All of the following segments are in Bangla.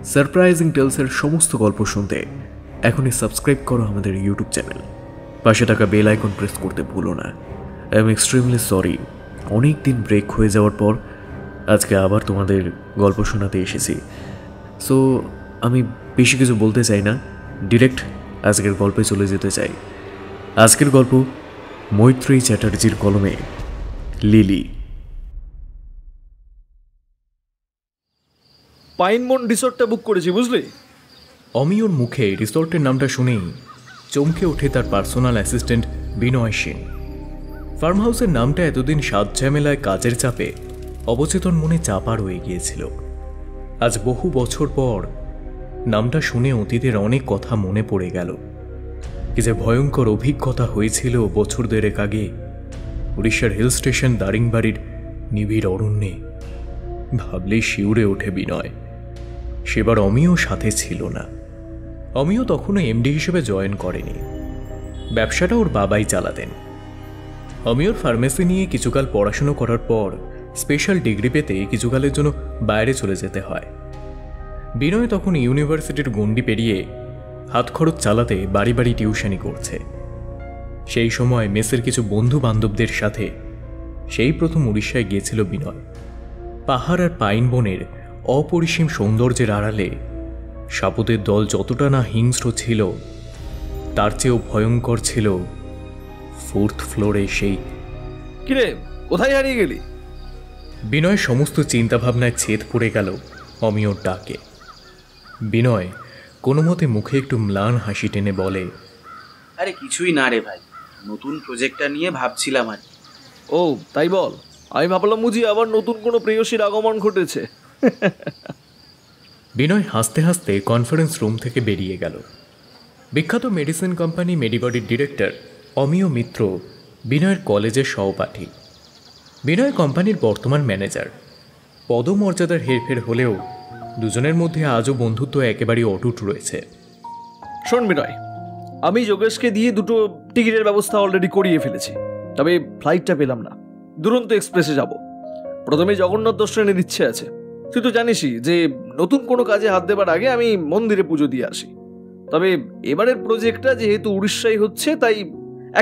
সারপ্রাইজিং টেলসের সমস্ত গল্প শুনতে এখনই সাবস্ক্রাইব করো আমাদের ইউটিউব চ্যানেল। পাশে থাকা বেল আইকন প্রেস করতে ভুলো না। আই এম এক্সট্রিমলি সরি, অনেক দিন ব্রেক হয়ে যাওয়ার পর আজকে আবার তোমাদের গল্প শোনাতে এসেছি। সো আমি বেশি কিছু বলতে চাই না, ডিরেক্ট আজকের গল্পে চলে যেতে চাই। আজকের গল্প মৈত্রী চ্যাটার্জির কলমে লিলি। পাইনবন রিসোর্টটা বুক করেছি, বুঝলি? অমিয়র মুখে রিসোর্টের নামটা শুনেই চমকে ওঠে তার পার্সোনাল অ্যাসিস্ট্যান্ট বিনয় সেন। ফার্ম হাউসের নামটা এতদিন সাত ঝামেলায় কাজের চাপে অবচেতন মনে চাপা রয়ে গিয়েছিল। আজ বহু বছর পর নামটা শুনে অতীতের অনেক কথা মনে পড়ে গেল। কি যে ভয়ঙ্কর অভিজ্ঞতা হয়েছিল বছর দেড়েক আগে উড়িষ্যার হিল স্টেশন দারিংবাড়ির নিবিড় অরণ্যে। ভাবলেই শিউরে ওঠে বিনয়। সেবার অমিও সাথে ছিল না। অমিও তখনও এমডি হিসেবে জয়েন করেনি, ব্যবসাটা ওর বাবাই চালাতেন। অমিওর ফার্মেসি নিয়ে কিছুকাল পড়াশুনো করার পর স্পেশাল ডিগ্রি পেতে কিছুকালের জন্য বাইরে চলে যেতে হয়। বিনয় তখন ইউনিভার্সিটির গণ্ডি পেরিয়ে হাত খরচ চালাতে বাড়ি বাড়ি টিউশনি করছে। সেই সময় মেসের কিছু বন্ধু বান্ধবদের সাথে সেই প্রথম উড়িষ্যায় গিয়েছিল বিনয়। পাহাড় আর পাইন বনের অপরিসীম সৌন্দর্যের আড়ালে সাপুতের দল যতটা না হিংস্র ছিল, তার চেয়েও ভয়ঙ্কর ছিল ফোর্থ ফ্লোরে সেই। কিরে, কোথায় হারিয়ে গেলি? বিনয়ের সমস্ত চিন্তাভাবনায় ছেদ পড়ে গেল অমিয়র ডাকে। বিনয় কোনো মতে মুখে একটু ম্লান হাসি টেনে বলে, আরে কিছুই না রে ভাই, নতুন প্রজেক্টটা নিয়ে ভাবছিলাম আর। ও তাই বল, আমি ভাবলাম বুঝি আবার নতুন কোনো প্রেয়সীর আগমন ঘটেছে। বিনয় হাসতে হাসতে কনফারেন্স রুম থেকে বেরিয়ে গেল। বিখ্যাত মেডিসিন কোম্পানি মেডিবডির ডিরেক্টর অমিয় মিত্র বিনয়ের কলেজের সহপাঠী। বিনয় কোম্পানির বর্তমান ম্যানেজার। পদমর্যাদার হেরফের হলেও দুজনের মধ্যে আজও বন্ধুত্ব একেবারেই অটুট রয়েছে। শোন বিনয়, আমি যোগেশকে দিয়ে দুটো টিকিটের ব্যবস্থা অলরেডি করিয়ে ফেলেছি, তবে ফ্লাইটটা পেলাম না। দুরন্ত এক্সপ্রেসে যাব। প্রথমে জগন্নাথ দর্শনের ইচ্ছে আছে। তুই তো জানিসই যে নতুন কোনো কাজে হাত দেবার আগে আমি মন্দিরে পুজো দিয়ে আসি। তবে এবারের প্রজেক্টটা যেহেতু উড়িষ্যায় হচ্ছে, তাই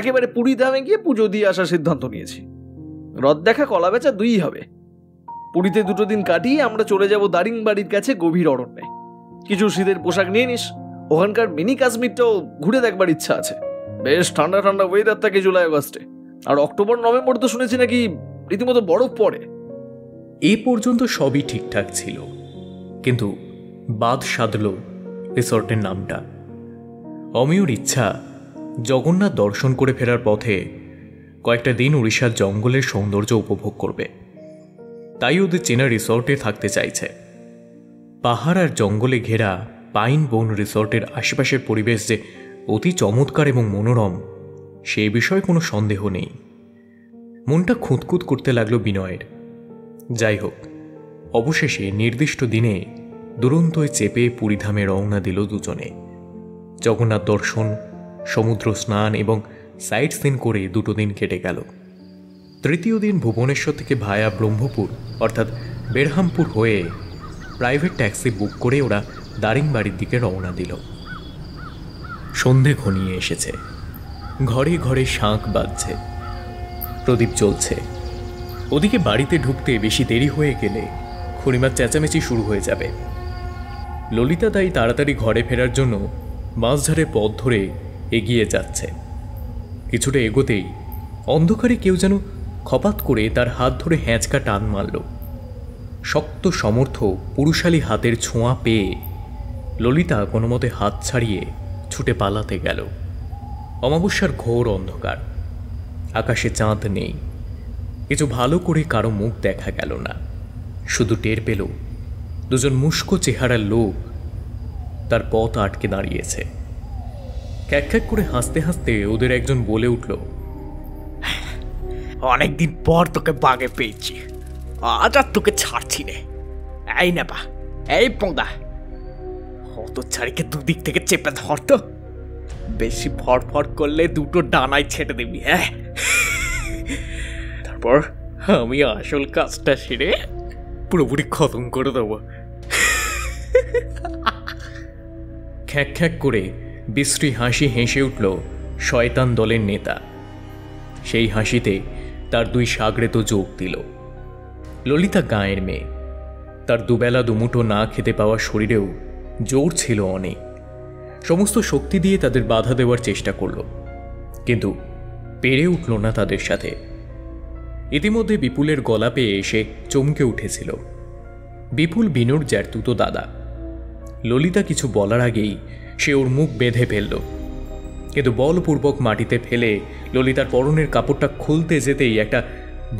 একেবারে পুরী ধামে গিয়ে পুজো দিয়ে আসার সিদ্ধান্ত নিয়েছি। রথ দেখা কলা বেচা দুই হবে। পুরীতে দুটো দিন কাটিয়ে আমরা চলে যাব দারিংবাড়ির কাছে গভীর অরণ্যে। কিছু শীতের পোশাক নিয়ে নিস। ওখানকার মিনি কাশ্মীরটাও ঘুরে দেখবার ইচ্ছা আছে। বেশ ঠান্ডা ঠান্ডা ওয়েদার থাকে জুলাই আগস্টে। আর অক্টোবর নভেম্বর তো শুনেছি নাকি রীতিমতো বরফ পড়ে। এই পর্যন্ত সবই ঠিকঠাক ছিল, কিন্তু বাদ সাধল রিসর্টের নামটা। অমিয়র ইচ্ছা জগন্নাথ দর্শন করে ফেরার পথে কয়েকটা দিন উড়িষ্যার জঙ্গলের সৌন্দর্য উপভোগ করবে। তাই ওদের চেনা রিসর্টে থাকতে চাইছে। পাহাড় আর জঙ্গলে ঘেরা পাইন বোন রিসর্টের আশেপাশের পরিবেশ যে অতি চমৎকার এবং মনোরম, সেই বিষয়ে কোনো সন্দেহ নেই। মনটা খুঁতখুত করতে লাগলো বিনয়ের। যাই হোক, অবশেষে নির্দিষ্ট দিনে দুরন্তয় চেপে পুরীধামে রওনা দিল দুজনে। জগন্নাথ দর্শন, সমুদ্র স্নান এবং সাইট সিন করে দুটো দিন কেটে গেল। তৃতীয় দিন ভুবনেশ্বর থেকে ভায়া ব্রহ্মপুর অর্থাৎ বেরহামপুর হয়ে প্রাইভেট ট্যাক্সি বুক করে ওরা দারিংবাড়ির দিকে রওনা দিল। সন্ধে ঘনিয়ে এসেছে। ঘরে ঘরে শাঁখ বাজছে, প্রদীপ জ্বলছে। ওদিকে বাড়িতে ঢুকতে বেশি দেরি হয়ে গেলে খুড়িমার চেঁচামেচি শুরু হয়ে যাবে। ললিতা তাই তাড়াতাড়ি ঘরে ফেরার জন্য মাঝধারে পথ ধরে এগিয়ে যাচ্ছে। কিছুটা এগোতেই অন্ধকারে কেউ যেন খপাত করে তার হাত ধরে হ্যাঁচকা টান মারল। শক্ত সমর্থ পুরুষালী হাতের ছোঁয়া পেয়ে ললিতা কোনো মতে হাত ছাড়িয়ে ছুটে পালাতে গেল। অমাবস্যার ঘোর অন্ধকার, আকাশে চাঁদ নেই। কিছু ভালো করে কারো মুখ দেখা গেল না, শুধু টের পেল দুজন মুষ্কো চেহারার লোক তার পথ আটকে দাঁড়িয়েছে। খ্যাক খ্যাক করে হাসতে হাসতে ওদের একজন বলে উঠল, অনেকদিন পর তোকে বাগে পেয়েছি, আজ আর তোকে ছাড়ছি রে। এই নেবা, এই পোঁদা, হত ছাড়িকে দুদিক থেকে চেপে ধরতো। বেশি ফড়ফড় করলে দুটো ডানায় ছেটে দিবি। হ্যাঁ, তারপর আমি আসল কাজটা সেরে পুরোপুরি খতম করে দেবো। খ্যাঁক খ্যাঁক করে বিশ্রী হাসি হেসে উঠল শয়তান দলের নেতা। সেই হাসিতে তার দুই সাগরে তো যোগ দিল। ললিতা গাঁয়ের মেয়ে, তার দুবেলা দুমুঠো না খেতে পাওয়া শরীরেও জোর ছিল অনেক। সমস্ত শক্তি দিয়ে তাদের বাধা দেওয়ার চেষ্টা করল, কিন্তু পেরে উঠল না তাদের সাথে। ইতিমধ্যে বিপুলের গলা পেয়ে এসে চমকে উঠেছিল। বিপুল বিনুর জ্যাঠতুতো দাদা। ললিতা কিছু বলার আগেই সে ওর মুখ বেঁধে ফেলল, কিন্তু বলপূর্বক মাটিতে ফেলে ললিতার পরনের কাপড়টা খুলতে যেতেই একটা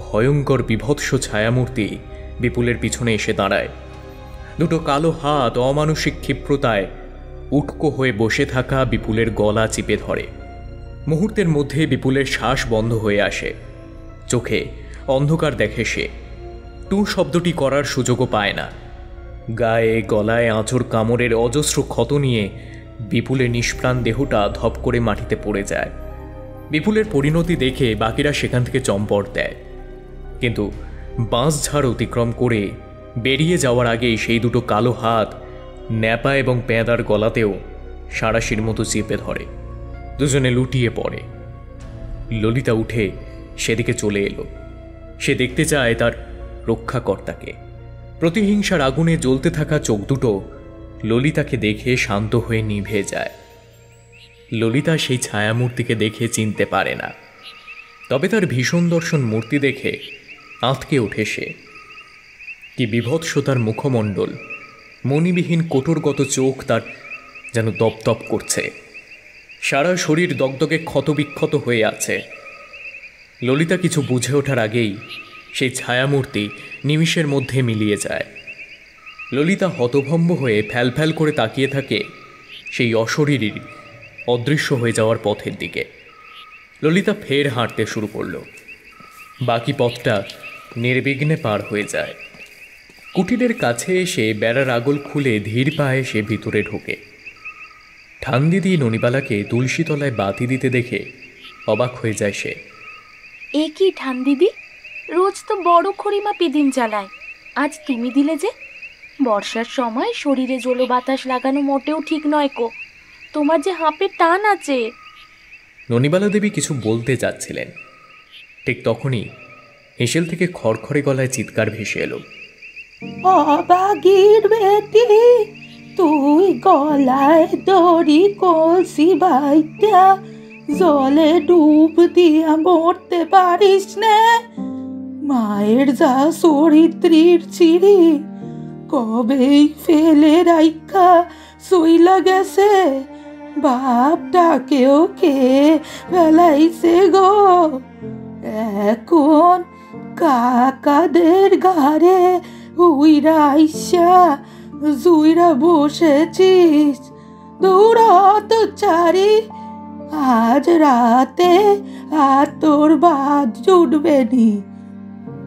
ভয়ঙ্কর বিভৎস ছায়ামূর্তি বিপুলের পিছনে এসে দাঁড়ায়। দুটো কালো হাত অমানসিক ক্ষিপ্রতায় উটকো হয়ে বসে থাকা বিপুলের গলা চিপে ধরে। মুহূর্তের মধ্যে বিপুলের শ্বাস বন্ধ হয়ে আসে। চোখে অন্ধকার দেখে সে। টু শব্দটি করার সুযোগও পায় না। গায়ে গলায় আঁচড় কামড়ের অজস্র ক্ষত নিয়ে বিপুলের নিষ্প্রাণ দেহটা ধপ করে মাটিতে পড়ে যায়। বিপুলের পরিণতি দেখে বাকিরা সেখান থেকে চম্পট দেয়, কিন্তু বাঁশঝাড় অতিক্রম করে বেরিয়ে যাওয়ার আগেই সেই দুটো কালো হাত ন্যাপা এবং পেঁদার গলাতেও সাঁড়াশির মতো চেপে ধরে। দুজনে লুটিয়ে পড়ে। ললিতা উঠে সেদিকে চলে এলো। সে দেখতে চায় তার রক্ষাকর্তাকে। প্রতিহিংসার আগুনে জ্বলতে থাকা চোখ দুটো ললিতাকে দেখে শান্ত হয়ে নিভে যায়। ললিতা সেই ছায়ামূর্তিকে দেখে চিনতে পারে না, তবে তার ভীষণ দর্শন মূর্তি দেখে আঁতকে ওঠে সে। কি বিভৎস তার মুখমণ্ডল, মণিবিহীন কোটরগত চোখ তার যেন দপদপ করছে। সারা শরীর দগদগে ক্ষতবিক্ষত হয়ে আছে। ললিতা কিছু বুঝে ওঠার আগেই সেই ছায়ামূর্তি নিমিষের মধ্যে মিলিয়ে যায়। ললিতা হতভম্ব হয়ে ফ্যালফ্যাল করে তাকিয়ে থাকে সেই অশরীরীর অদৃশ্য হয়ে যাওয়ার পথের দিকে। ললিতা ফের হাঁটতে শুরু করল। বাকি পথটা নির্বিঘ্নে পার হয়ে যায়। কুটিরের কাছে এসে বেড়ার আগল খুলে ধীর পায়ে সে ভিতরে ঢোকে। ঠান্দিদি ননিবালাকে তুলসীতলায় বাতি দিতে দেখে অবাক হয়ে যায় সে। এ কি ঠান্দিদি, রোজ তো বড় খড়িমা পিদিম চালায়, আজ তুমি দিলে যে? বর্ষার সময় শরীরে জলো বাতাস লাগানো মোটেও ঠিক নয় কো, তোমার যে হাঁপের টান আছে। ননিবালা দেবী কিছু বলতে যাচ্ছিলেন, ঠিক তখনই হেসেল থেকে খড়খড়ে গলায় চিৎকার ভেসে এলো। অবাগির বেটি, তুই গলায় দড়ি কলসি বাইটা জলে ডুব দিয়া মরতে পারিস না? মায়ের যা চরিত্রীর চিড়ি কবেই ফেলে রাইখা সইলা গেছে, বাপটাকেও কে ফেলাইছে গো। এখন কাকাদের ঘাড়ে উইরা আইসা জুইরা বসেছিস। দৌড়া তো চারি, আজ রাতে আর তোর বাদ জুটবে নি।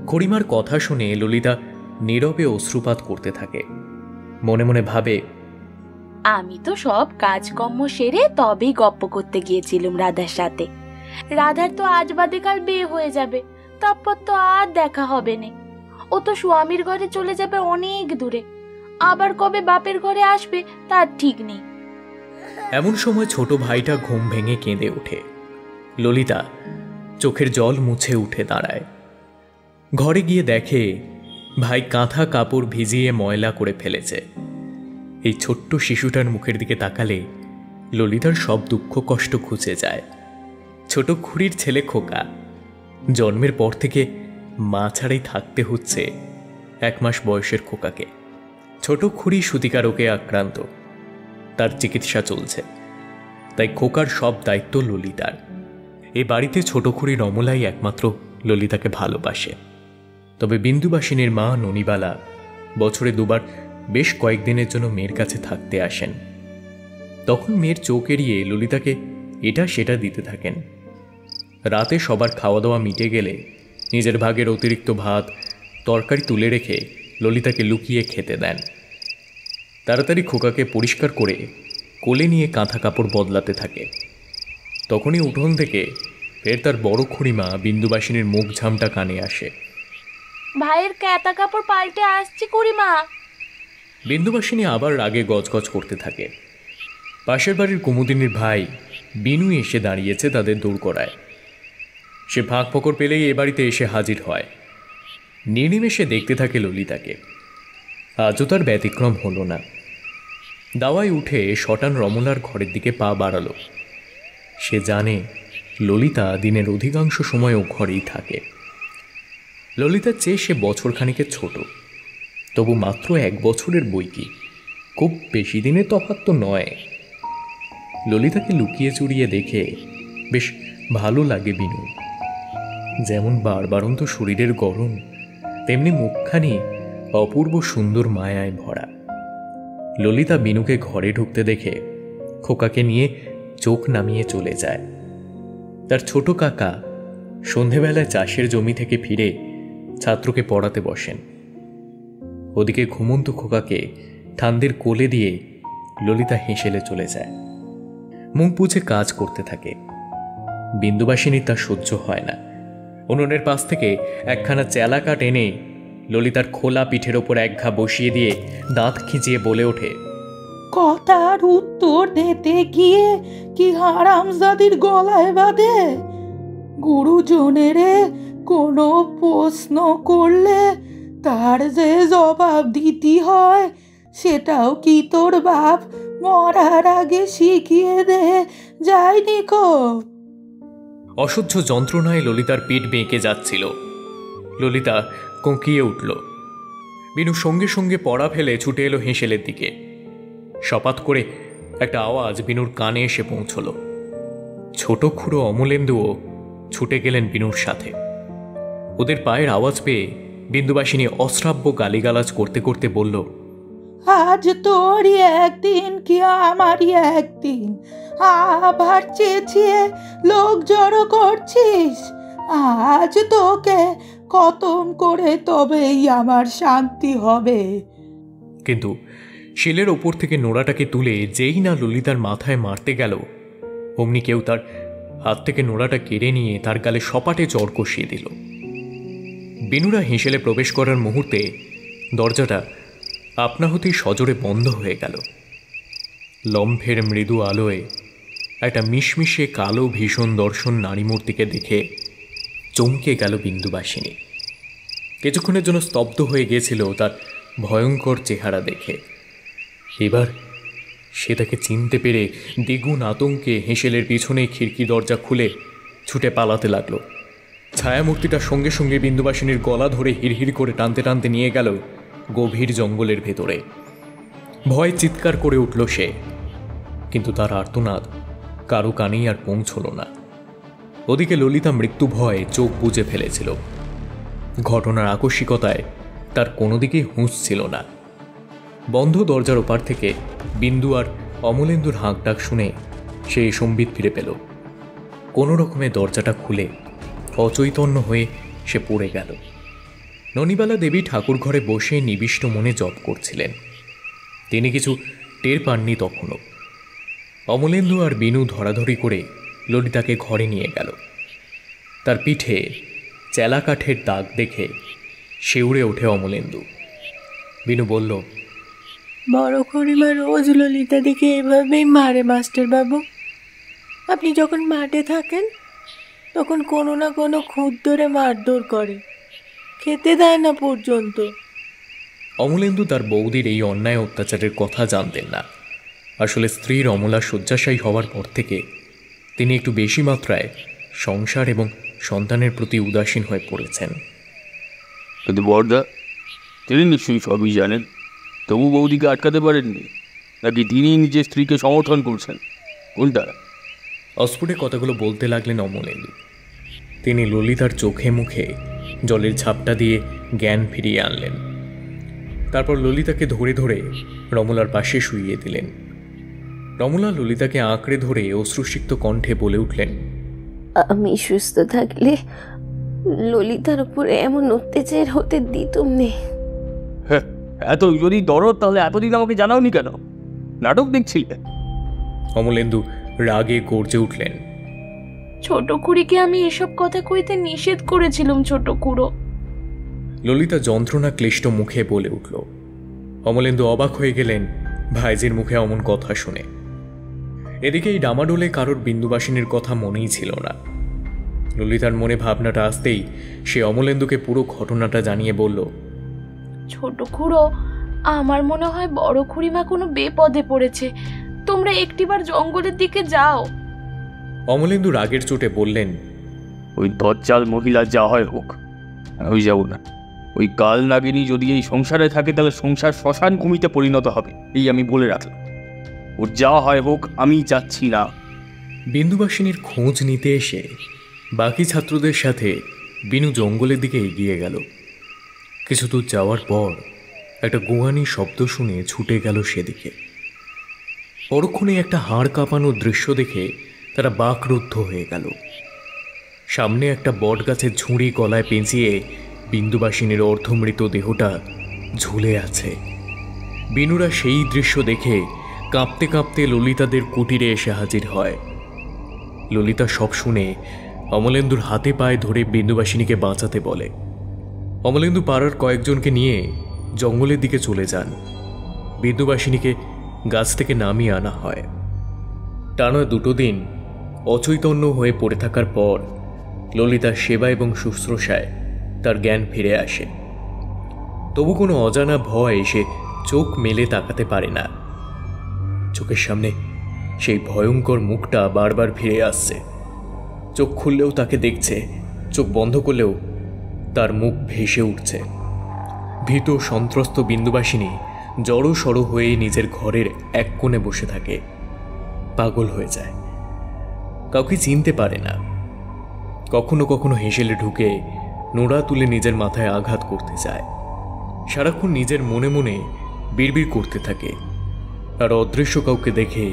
খড়িমার কথা শুনে ললিতা নীরবে অশ্রুপাত করতে থাকে। মনে মনে ভাবে, আমি তো সব কাজকর্ম সেরে তবেই গপ্প করতে গিয়েছিলাম রাধার সাথে। রাধার তো আজ বাদে কাল বিয়ে হয়ে যাবে, তারপর তো আর দেখা হবে না। ও তো স্বামীর ঘরে চলে যাবে অনেক দূরে, আবার কবে বাপের ঘরে আসবে তার ঠিক নেই। এমন সময় ছোট ভাইটা ঘুম ভেঙে কেঁদে ওঠে। ললিতা চোখের জল মুছে উঠে দাঁড়ায়। ঘরে গিয়ে দেখে ভাই কাঁথা কাপড় ভিজিয়ে ময়লা করে ফেলেছে। এই ছোট্ট শিশুটার মুখের দিকে তাকালে ললিতার সব দুঃখ কষ্ট ঘুচে যায়। ছোট খুড়ির ছেলে খোকা, জন্মের পর থেকে মা ছাড়াই থাকতে হচ্ছে 1 মাস বয়সের খোকাকে। ছোট খুড়ি সূতিকা রোগে আক্রান্ত, তার চিকিৎসা চলছে, তাই খোকার সব দায়িত্ব ললিতার। এ বাড়িতে ছোট খুড়ি রমলাই একমাত্র ললিতাকে ভালোবাসে। তবে বিন্দুবাসিনীর মা ননিবালা বছরে 2 বার বেশ কয়েকদিনের জন্য মেয়ের কাছে থাকতে আসেন। তখন মেয়ের চোখ এড়িয়ে ললিতাকে এটা সেটা দিতে থাকেন। রাতে সবার খাওয়া দাওয়া মিটে গেলে নিজের ভাগের অতিরিক্ত ভাত তরকারি তুলে রেখে ললিতাকে লুকিয়ে খেতে দেন। তাড়াতাড়ি খোকাকে পরিষ্কার করে কোলে নিয়ে কাঁথা কাপড় বদলাতে থাকে। তখনই উঠোন থেকে ফের তার বড় খুড়িমা বিন্দুবাসিনীর মুখ ঝামটা কানে আসে। ভাইয়ের ক্যাতা কাপড় পাল্টে আসছি খুড়িমা। বিন্দুবাসিনী আবার রাগে গজগজ করতে থাকে। পাশের বাড়ির কুমুদিনীর ভাই বিনু এসে দাঁড়িয়েছে তাদের দূর করায়। সে ফাঁক ফোকর পেলেই এ বাড়িতে এসে হাজির হয়। নির্নিমেষে দেখতে থাকে ললিতাকে। আজও তার ব্যতিক্রম হলো না। দাওয়ায় উঠে শটান রমলার ঘরের দিকে পা বাড়ালো। সে জানে ললিতা দিনের অধিকাংশ সময়ও ঘরেই থাকে। ললিতার চেয়ে সে বছরখানিকের ছোট, তবু মাত্র 1 বছরের বই কি, খুব বেশি দিনের তফাৎ তো নয়। ললিতাকে লুকিয়ে চুরিয়ে দেখে বেশ ভালো লাগে বিনু। যেমন বারবারন্ত শরীরের গরম, তেমনি মুখখানি অপূর্ব সুন্দর মায়ায় ভরা। ললিতা বিনুকে ঘরে ঢুকতে দেখে খোকাকে নিয়ে চোখ নামিয়ে চলে যায়। তার ছোট কাকা সন্ধেবেলায় চাষের জমি থেকে ফিরে ছাত্রকে পড়াতে বসেন। ওদিকে ঘুমন্ত খোকাকে ঠান্ডের কোলে দিয়ে ললিতা হেসেলে চলে যায়। মুখ বুঝে কাজ করতে থাকে। বিন্দুবাসিনী তার সহ্য হয় না। উনুনের পাশ থেকে একখানা চেলা কাঠ এনে ললিতার খোলা পিঠের ওপর এক ঘা বসিয়ে দিয়ে দাঁত খিঁচিয়ে বলে ওঠে, কথার উত্তর দিতে গিয়ে কি হারামজাদির গলায় বাঁধে? গুরুজনেরে কোনো প্রশ্ন করলে তার যে জবাব দিতে হয় সেটাও কি তোর বাপ মরার আগে শিখিয়ে দে যায়নি কো? অসহ্য যন্ত্রণায় ললিতার পিঠ বেঁকে যাচ্ছিল। ললিতা কোঁকিয়ে উঠল। বিনু সঙ্গে সঙ্গে পড়া ফেলে ছুটে এলো হেঁসেলের দিকে। সপাত করে একটা আওয়াজ বিনুর কানে এসে পৌঁছল। ছোট খুড়ো অমলেন্দুও ছুটে গেলেন বিনুর সাথে। ওদের পায়ের আওয়াজ পেয়ে বিন্দুবাসিনী অশ্রাব্য গালিগালাজ করতে করতে বলল, আজ তোরই একদিন কি আমারই একদিন, আবার চেঁচিয়ে লোক জড়ো করছিস? আজ তোকে খতম করে তবেই আমার শান্তি হবে। কিন্তু শিলের ওপর থেকে নোড়াটাকে তুলে যেই না ললিতার মাথায় মারতে গেল, অমনি কেউ তার হাত থেকে নোড়াটা কেড়ে নিয়ে তার গালে সপাটে চড় কষিয়ে দিল। বিনুরা হেঁসেলে প্রবেশ করার মুহূর্তে দরজাটা আপনা হতেই সজোরে বন্ধ হয়ে গেল। লম্ফের মৃদু আলোয় একটা মিশমিশে কালো ভীষণ দর্শন নারীমূর্তিকে দেখে চমকে গেল বিন্দুবাসিনী। কিছুক্ষণের জন্য স্তব্ধ হয়ে গিয়েছিল তার ভয়ঙ্কর চেহারা দেখে। এবার সে তাকে চিনতে পেরে দ্বিগুণ আতঙ্কে হেঁসেলের পিছনে খিড়কি দরজা খুলে ছুটে পালাতে লাগলো। ছায়ামূর্তিটার সঙ্গে সঙ্গে বিন্দুবাসিনীর গলা ধরে হিড়হিড় করে টানতে টানতে নিয়ে গেল গভীর জঙ্গলের ভেতরে। ভয় চিৎকার করে উঠল সে, কিন্তু তার আর্তনাদ কারো কানেই আর পৌঁছল না। ওদিকে ললিতা মৃত্যু ভয়ে চোখ বুজে ফেলেছিল। ঘটনার আকস্মিকতায় তার কোনো দিকেই হুঁশ ছিল না। বন্ধ দরজার ওপার থেকে বিন্দু আর অমলেন্দুর হাঁক ডাক শুনে সে সম্বিত ফিরে পেল। কোনো রকমে দরজাটা খুলে অচৈতন্য হয়ে সে পড়ে গেল। ননিবালা দেবী ঠাকুর ঘরে বসে নিবিষ্ট মনে জপ করছিলেন। তিনি কিছু টের পাননি তখনও। অমলেন্দু আর বিনু ধরাধরি করে ললিতাকে ঘরে নিয়ে গেল। তার পিঠে চেলা কাঠের দাগ দেখে শিউরে ওঠে অমলেন্দু। বিনু বলল, বড় খুড়িমা রোজ ললিতা দিকে এভাবেই মারে মাস্টার বাবু। আপনি যখন মাঠে থাকেন তখন কোনো না কোনো খুদ ধরে মারধর করে, খেতে দেয় না পর্যন্ত। অমলেন্দু তার বৌদির এই অন্যায় অত্যাচারের কথা জানতেন না। আসলে স্ত্রীর অমলা শয্যাশায়ী হওয়ার পর থেকে তিনি একটু বেশি মাত্রায় সংসার এবং সন্তানের প্রতি উদাসীন হয়ে পড়েছেন। কিন্তু বড়দা, তিনি নিশ্চয়ই সবই জানেন, তবু বৌদিকে আটকাতে পারেননি, নাকি তিনি নিজের স্ত্রীকে সমর্থন করছেন? কোনটা? অস্ফুটে কথাগুলো বলতে লাগলেন অমলেন্দু। তিনি ললিতার চোখে মুখে জলের ঝাপটা দিয়ে জ্ঞান ফিরিয়ে আনলেন। তারপর ললিতাকে ধরে ধরে রমলার পাশে শুইয়ে দিলেন। রমলা ললিতাকে আঁকড়ে ধরে অশ্রুসিক্ত কণ্ঠে বলে উঠলেন, আমি সুস্থ থাকলে ললিতার উপরে এমন অত্যাচার হতে দিতুম নে। হ্যাঁ, এত যদি দরদ তাহলে এতদিন আমাকে জানাওনি কেন? নাটক দেখছিলে? অমলেন্দু রাগে গর্জে উঠলেন, ছোট খুড়িকে আমি এসব কথা কইতে নিষেধ করেছিলাম ছোট খুড়ো। ললিতা যন্ত্রণা ক্লিষ্ট মুখে বলে উঠল, অমলেন্দু অবাক হয়ে গেলেন ভাইজির মুখে অমন কথা শুনে। এদিকে এই ডামাডোলে কারোর বিন্দুবাসিনীর কথা মনেই ছিল না। ললিতার মনে ভাবনাটা আসতেই সে অমলেন্দুকে পুরো ঘটনাটা জানিয়ে বলল, ছোট খুড়ো, আমার মনে হয় বড় খুড়িমা কোনো বেপদে পড়েছে, তোমরা একটিবার জঙ্গলের দিকে যাও। অমলেন্দু রাগের চোটে বললেন, ওই দজ্জাল মহিলা যা হয় হোক, আমি যাব না। ওই কাল নাগিনী যদি এই সংসারে থাকে তাহলে সংসার শ্মশান ভূমিতে পরিণত হবে, এই আমি বলে রাখলাম। ওর যা হয় হোক, আমি যাচ্ছি না। বিন্দুবাসিনীর খোঁজ নিতে এসে বাকি ছাত্রদের সাথে বিনু জঙ্গলের দিকে এগিয়ে গেল। কিছু দূর যাওয়ার পর একটা গুহানি শব্দ শুনে ছুটে গেল সেদিকে। পরক্ষণে একটা হাড় কাঁপানো দৃশ্য দেখে তারা বাকরুদ্ধ হয়ে গেল। সামনে একটা বট গাছের ঝুড়ি গলায় পেঁচিয়ে বিন্দুবাসিনীর অর্ধমৃত দেহটা ঝুলে আছে। বিনুরা সেই দৃশ্য দেখে কাঁপতে কাঁপতে ললিতাদের কুটিরে এসে হাজির হয়। ললিতা সব শুনে অমলেন্দুর হাতে পায়ে ধরে বিন্দুবাসিনীকে বাঁচাতে বলে। অমলেন্দু পাড়ার কয়েকজনকে নিয়ে জঙ্গলের দিকে চলে যান। বিন্দুবাসিনীকে গাছ থেকে নামিয়ে আনা হয়। টানা 2 দিন অচৈতন্য হয়ে পড়ে থাকার পর ললিতার সেবা এবং শুশ্রূষায় তার জ্ঞান ফিরে আসে। তবু কোনো অজানা ভয় সে চোখ মেলে তাকাতে পারে না। চোখের সামনে সেই ভয়ঙ্কর মুখটা বারবার ফিরে আসছে। চোখ খুললেও তাকে দেখছে, চোখ বন্ধ করলেও তার মুখ ভেসে উঠছে। ভীত সন্ত্রস্ত বিন্দুবাসিনী জড়ো সড়ো হয়ে নিজের ঘরের এক কোণে বসে থাকে। পাগল হয়ে যায়, কাউকে চিনতে পারে না। কখনো কখনো হেসেলে ঢুকে নোড়া তুলে নিজের মাথায় আঘাত করতে যায়। সারাক্ষণ নিজের মনে মনে বিড়বিড় করতে থাকে, আর অদৃশ্য কাউকে দেখে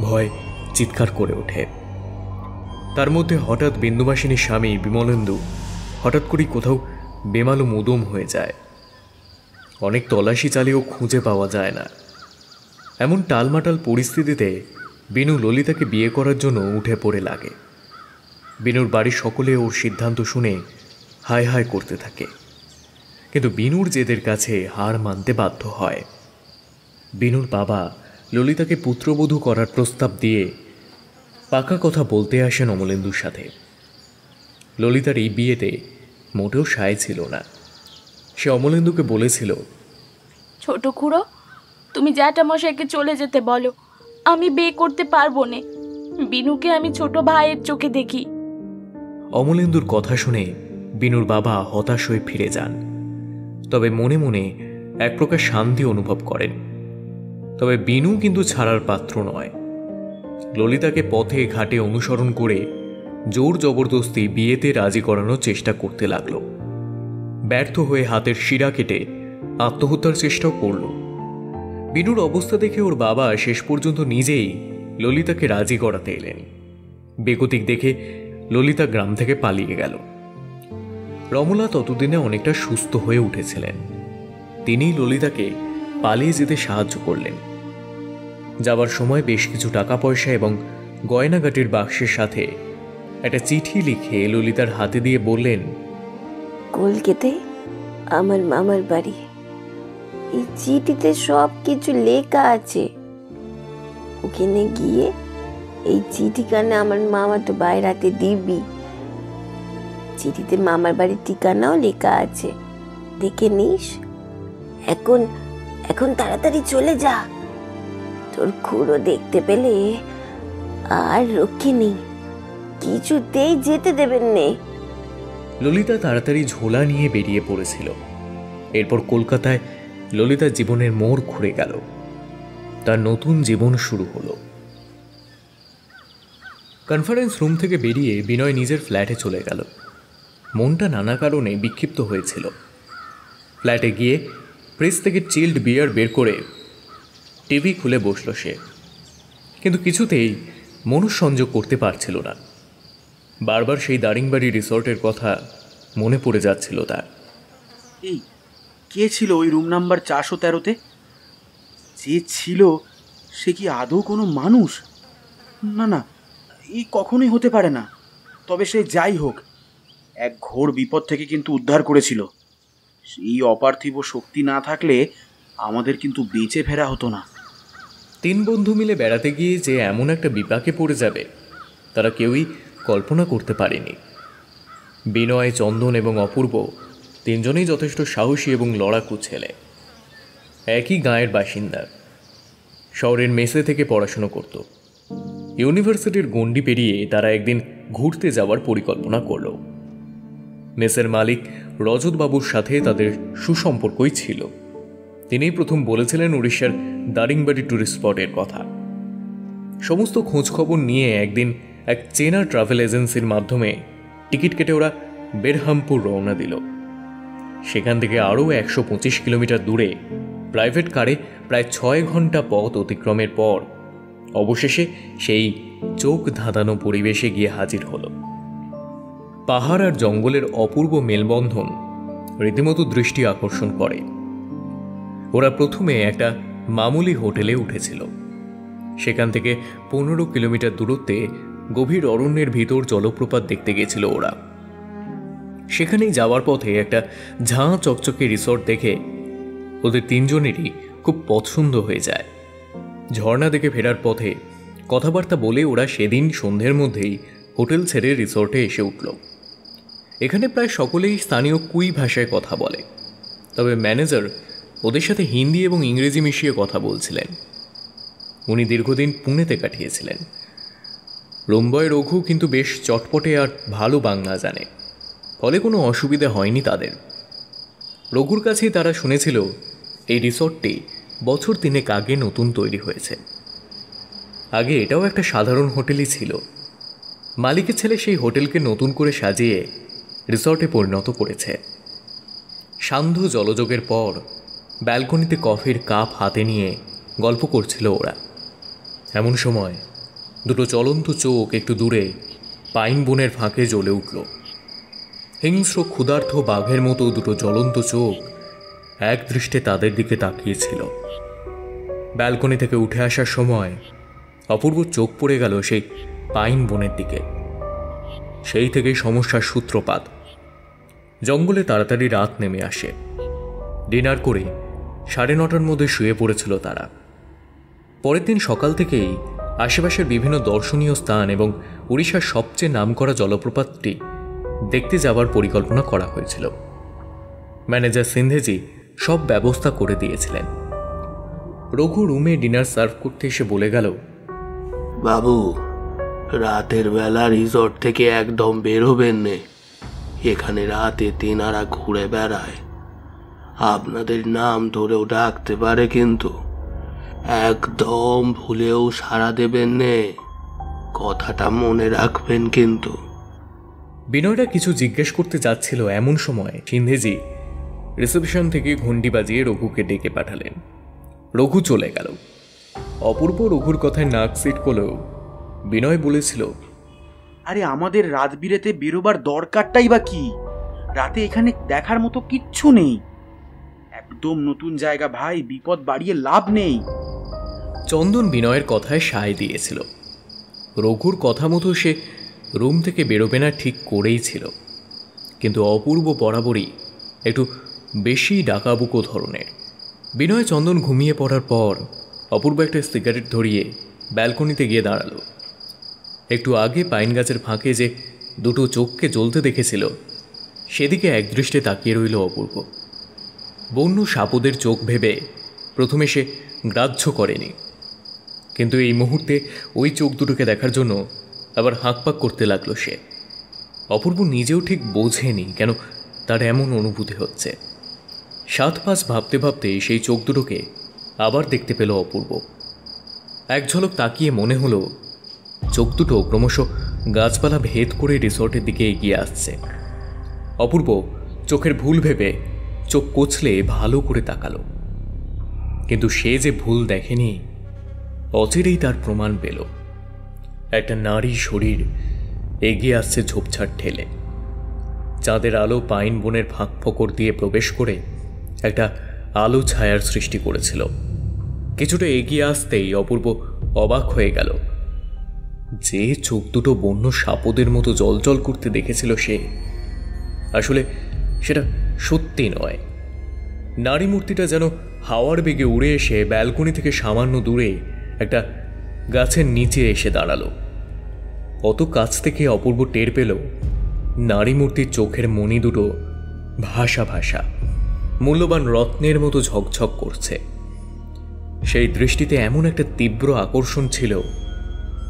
ভয় চিৎকার করে ওঠে। তার মধ্যে হঠাৎ বিন্দুবাসিনীর স্বামী বিমলেন্দু হঠাৎ করেই কোথাও বেমালুম উদম হয়ে যায়। অনেক তল্লাশি চালিয়েও খুঁজে পাওয়া যায় না। এমন টালমাটাল পরিস্থিতিতে বিনু ললিতাকে বিয়ে করার জন্য উঠে পড়ে লাগে। বিনুর বাড়ির সকলে ওর সিদ্ধান্ত শুনে হায় হায় করতে থাকে, কিন্তু বিনুর জেদের কাছে হার মানতে বাধ্য হয়। বিনুর বাবা ললিতাকে পুত্রবধূ করার প্রস্তাব দিয়ে পাকা কথা বলতে আসেন অমলেন্দুর সাথে। ললিতার এই বিয়েতে মোটেও সায় ছিল না। সে অমলেন্দুকে বলেছিল, ছোট খুড়ো, তুমি জ্যাঠামশাইকে চলে যেতে বলো, আমি বিয়ে করতে পারবো না। বিনুকে আমি ছোট ভাইয়ের চোখে দেখি। অমলেন্দুর কথা শুনে বিনুর বাবা হতাশ হয়ে ফিরে যান। তবে মনে মনে এক প্রকার শান্তি অনুভব করেন। তবে বিনু কিন্তু ছাড়ার পাত্র নয়। ললিতাকে পথে ঘাটে অনুসরণ করে জোর জবরদস্তি বিয়েতে রাজি করানোর চেষ্টা করতে লাগল। ব্যর্থ হয়ে হাতের শিরা কেটে আত্মহত্যার চেষ্টাও করল। বিনুর অবস্থা দেখে ওর বাবা শেষ পর্যন্ত নিজেই ললিতাকে রাজি করাতে এলেন। বেগতিক দেখে ললিতা গ্রাম থেকে পালিয়ে গেল। রমলা ততদিনে অনেকটা সুস্থ হয়ে উঠেছিলেন। তিনি ললিতাকে পালিয়ে যেতে সাহায্য করলেন। যাবার সময় বেশ কিছু টাকা পয়সা এবং গয়নাগাটির বাক্সের সাথে একটা চিঠি লিখে ললিতার হাতে দিয়ে বললেন, কলকাতায় আমার মামার বাড়ি। এই চিঠিতে সব কিছু লেখা আছে। ওখানে গিয়ে এই চিঠিখানা আমার মামাতো ভাইয়ের হাতে দিবি। চিঠিতে মামার বাড়ির ঠিকানাও লেখা আছে, দেখে নিস। এখন এখন তাড়াতাড়ি চলে যা, তোর খুড়ো দেখতে পেলে আর রক্ষে নেই, কিছুতেই যেতে দেবেন নে। ললিতা তাড়াতাড়ি ঝোলা নিয়ে বেরিয়ে পড়েছিল। এরপর কলকাতায় ললিতার জীবনের মোড় ঘুরে গেল। তার নতুন জীবন শুরু হলো। কনফারেন্স রুম থেকে বেরিয়ে বিনয় নিজের ফ্ল্যাটে চলে গেল। মনটা নানা কারণে বিক্ষিপ্ত হয়েছিল। ফ্ল্যাটে গিয়ে প্রেস থেকে চিল্ড বিয়ার বের করে টিভি খুলে বসল সে, কিন্তু কিছুতেই মনঃসংযোগ করতে পারছিল না। বারবার সেই দারিংবাড়ি রিসর্টের কথা মনে পড়ে যাচ্ছিল তার। এই কে ছিল ওই রুম নাম্বার 413-তে? যে ছিল সে কি আদৌ কোনো মানুষ? না না, এই কখনোই হতে পারে না। তবে সে যাই হোক, এক ঘোর বিপদ থেকে কিন্তু উদ্ধার করেছিল। সেই অপার্থিব শক্তি না থাকলে আমাদের কিন্তু বেঁচে ফেরা হতো না। 3 বন্ধু মিলে বেড়াতে গিয়ে যে এমন একটা বিপাকে পড়ে যাবে তারা কেউই কল্পনা করতে পারেনি। বিনয়, চন্দন এবং অপূর্ব 3 জনেই যথেষ্ট সাহসী এবং লড়াকু ছেলে। একই গাঁয়ের বাসিন্দা, শহরের মেসে থেকে পড়াশুনো করত। ইউনিভার্সিটির গণ্ডি পেরিয়ে তারা একদিন ঘুরতে যাওয়ার পরিকল্পনা করল। মেসের মালিক রজতবাবুর সাথে তাদের সুসম্পর্কই ছিল। তিনিই প্রথম বলেছিলেন উড়িষ্যার দারিংবাড়ি ট্যুরিস্ট স্পটের কথা। সমস্ত খোঁজখবর নিয়ে একদিন এক চেনা ট্রাভেল এজেন্সির মাধ্যমে টিকিট কেটে ওরা বেরহামপুর রওনা দিল। সেখান থেকে আরও 125 কিলোমিটার দূরে প্রাইভেট কারে প্রায় 6 ঘন্টা পথ অতিক্রমের পর অবশেষে সেই চোখ ধাঁধানো পরিবেশে গিয়ে হাজির হলো। পাহাড় আর জঙ্গলের অপূর্ব মেলবন্ধন রীতিমতো দৃষ্টি আকর্ষণ করে। ওরা প্রথমে একটা মামুলি হোটেলে উঠেছিল। সেখান থেকে 15 কিলোমিটার দূরত্বে গভীর অরণ্যের ভিতর জলপ্রপাত দেখতে গেছিল ওরা। সেখানেই যাওয়ার পথে একটা ঝাঁ চকচকে রিসর্ট দেখে ওদের 3 জনেরই খুব পছন্দ হয়ে যায়। ঝর্ণা দেখে ফেরার পথে কথাবার্তা বলে ওরা সেদিন সন্ধ্যের মধ্যেই হোটেল ছেড়ে রিসর্টে এসে উঠল। এখানে প্রায় সকলেই স্থানীয় কুই ভাষায় কথা বলে, তবে ম্যানেজার ওদের সাথে হিন্দি এবং ইংরেজি মিশিয়ে কথা বলছিলেন। উনি দীর্ঘদিন পুনেতে কাটিয়েছিলেন। রম্বয় রঘু কিন্তু বেশ চটপটে আর ভালো বাংলা জানে, ফলে কোনো অসুবিধা হয়নি তাদের। রঘুর কাছেই তারা শুনেছিল এই রিসর্টটি বছর 3 আগে নতুন তৈরি হয়েছে। আগে এটাও একটা সাধারণ হোটেলই ছিল। মালিকের ছেলে সেই হোটেলকে নতুন করে সাজিয়ে রিসর্টে পরিণত করেছে। সান্ধ্য জলযোগের পর ব্যালকনিতে কফির কাপ হাতে নিয়ে গল্প করছিল ওরা। এমন সময় দুটো চলন্ত চোখ একটু দূরে পাইন বনের ফাঁকে জ্বলে উঠল। হিংস্র ক্ষুধার্ত বাঘের মতো দুটো জ্বলন্ত চোখ এক দৃষ্টে তাদের দিকে তাকিয়েছিল। ব্যালকনি থেকে উঠে আসার সময় অপূর্ব চোখ পড়ে গেল সেই পাইন বনের দিকে। সেই থেকেই সমস্যার সূত্রপাত। জঙ্গলে তাড়াতাড়ি রাত নেমে আসে। ডিনার করে 9:30টার মধ্যে শুয়ে পড়েছিল তারা। পরের দিন সকাল থেকেই আশেপাশের বিভিন্ন দর্শনীয় স্থান এবং উড়িষ্যার সবচেয়ে নামকরা জলপ্রপাতটি দেখতে যাওয়ার পরিকল্পনা করা হয়েছিল। ম্যানেজার সিন্ধেজি সব ব্যবস্থা করে দিয়েছিলেন। রঘু রুমে ডিনার সার্ভ করতে এসে বলে গেল, বাবু, রাতের বেলা রিসর্ট থেকে একদম বেরোবেন নে। এখানে রাতে তেনারা ঘুরে বেড়ায়, আপনাদের নাম ধরেও ডাকতে পারে, কিন্তু একদম ভুলেও সাড়া দেবেন নে, কথাটা মনে রাখবেন কিন্তু। বিনয়টা কিছু জিজ্ঞেস করতে যাচ্ছিল এমন সময় সিন্ধেজি রিসেপশন থেকে ঘন্টি বাজিয়ে রঘুকে ডেকে পাঠালেন। রঘু চলে গেল। অপূর্ব রঘুর কথায় নাক সিট করলেও বিনয় বলেছিল, আরে আমাদের রাত বিরেতে বেরোবার দরকারটাই বা কি? রাতে এখানে দেখার মতো কিচ্ছু নেই। একদম নতুন জায়গা ভাই, বিপদ বাড়িয়ে লাভ নেই। চন্দন বিনয়ের কথায় সায় দিয়েছিল। রঘুর কথা মতো সে রুম থেকে বেরোবে না ঠিক করেই ছিল, কিন্তু অপূর্ব বরাবরই একটু বেশি ডাকাবুকো ধরনের। বিনয় চন্দন ঘুমিয়ে পড়ার পর অপূর্ব একটা সিগারেট ধরিয়ে ব্যালকনিতে গিয়ে দাঁড়ালো। একটু আগে পাইন গাছের ফাঁকে যে দুটো চোখকে জ্বলতে দেখেছিল সেদিকে একদৃষ্টে তাকিয়ে রইল অপূর্ব। বন্য সাপদের চোখ ভেবে প্রথমে সে গ্রাহ্য করেনি, কিন্তু এই মুহূর্তে ওই চোখ দুটোকে দেখার জন্য আবার হাঁকপাক করতে লাগলো সে। অপূর্ব নিজেও ঠিক বোঝেনি কেন তার এমন অনুভূতি হচ্ছে। 7-5 ভাবতে ভাবতে সেই চোখ দুটোকে আবার দেখতে পেল অপূর্ব। এক ঝলক তাকিয়ে মনে হলো চোখ দুটো ক্রমশ গাছপালা ভেদ করে রিসর্টের দিকে এগিয়ে আসছে। অপূর্ব চোখের ভুল ভেবে চোখ কচলে ভালো করে তাকালো, কিন্তু সে যে ভুল দেখেনি অচিরেই তার প্রমাণ পেল। একটা নারী শরীর এগিয়ে আসছে ঝোপঝাড় ঠেলে। চাঁদের আলো পাইন বনের ফাঁক ফোকর দিয়ে প্রবেশ করে একটা আলো ছায়ার সৃষ্টি করেছিল। কিছুটা এগিয়ে আসতেই অপূর্ব অবাক হয়ে গেল। যে চোখ দুটো বন্য সাপদের মতো জলজল করতে দেখেছিল সে, আসলে সেটা সত্যি নয়। নারী মূর্তিটা যেন হাওয়ার বেগে উড়ে এসে ব্যালকনি থেকে সামান্য দূরে একটা গাছের নিচে এসে দাঁড়ালো। অত কাছ থেকে অপূর্ব টের পেল নারী মূর্তির চোখের মণি দুটো ভাসা ভাসা মূল্যবান রত্নের মতো ঝকঝক করছে। সেই দৃষ্টিতে এমন একটা তীব্র আকর্ষণ ছিল,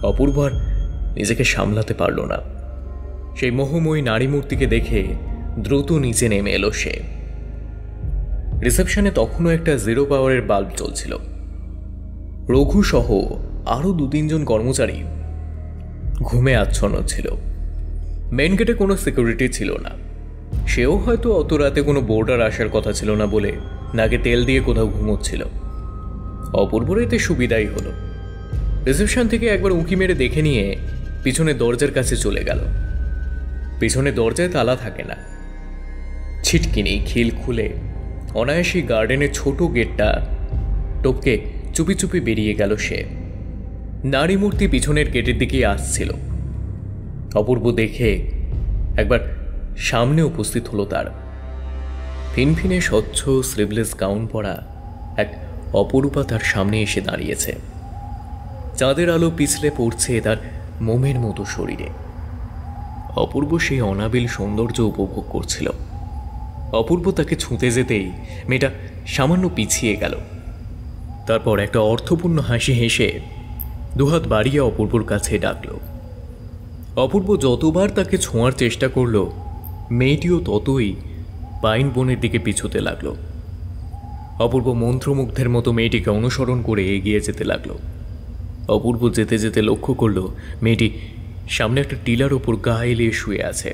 অপূর্ব আর নিজেকে সামলাতে পারল না। সেই মোহময়ী নারী মূর্তিকে দেখে দ্রুত নিচে নেমে এলো সে। রিসেপশনে তখনও একটা 0 পাওয়ারের বাল্ব চলছিল। রঘু সহ আরও 2-3 জন কর্মচারী ঘুমে আচ্ছন্ন ছিল। মেন গেটে কোনো সিকিউরিটি ছিল না। সেও হয়তো অত রাতে কোনো বোর্ডার আসার কথা ছিল না বলে নাকে তেল দিয়ে কোথাও ঘুমোচ্ছিল। অপূর্বর এতে সুবিধাই হলো। রিসেপশন থেকে একবার উঁকি মেরে দেখে নিয়ে পিছনে দরজার কাছে চলে গেল। পিছনে দরজায় তালা থাকে না। ছিটকিনি খিল খুলে অনায়াসী গার্ডেনের ছোট গেটটা টপকে চুপি চুপি বেরিয়ে গেল সে। নারী মূর্তি পিছনের গেটের দিকেই আসছিল। অপূর্ব দেখে একবার সামনে উপস্থিত হলো তার। ফিনফিনে স্বচ্ছ স্লিভলেস গাউন পরা এক অপরূপা তার সামনে এসে দাঁড়িয়েছে। চাঁদের আলো পিছলে পড়ছে তার মোমের মতো শরীরে। অপূর্ব সেই অনাবিল সৌন্দর্য উপভোগ করছিল। অপূর্ব তাকে ছুঁতে যেতেই মেয়েটা সামান্য পিছিয়ে গেল। তারপর একটা অর্থপূর্ণ হাসি হেসে দুহাত বাড়িয়ে অপূর্বর কাছে ডাকল। অপূর্ব যতবার তাকে ছোঁয়ার চেষ্টা করল, মেয়েটিও ততই পাইন বনের দিকে পিছুতে লাগলো। অপূর্ব মন্ত্রমুগ্ধের মতো মেয়েটিকে অনুসরণ করে এগিয়ে যেতে লাগলো। অপূর্ব যেতে যেতে লক্ষ্য করল মেয়েটি সামনে একটা টিলার ওপর গা এলিয়ে শুয়ে আছে।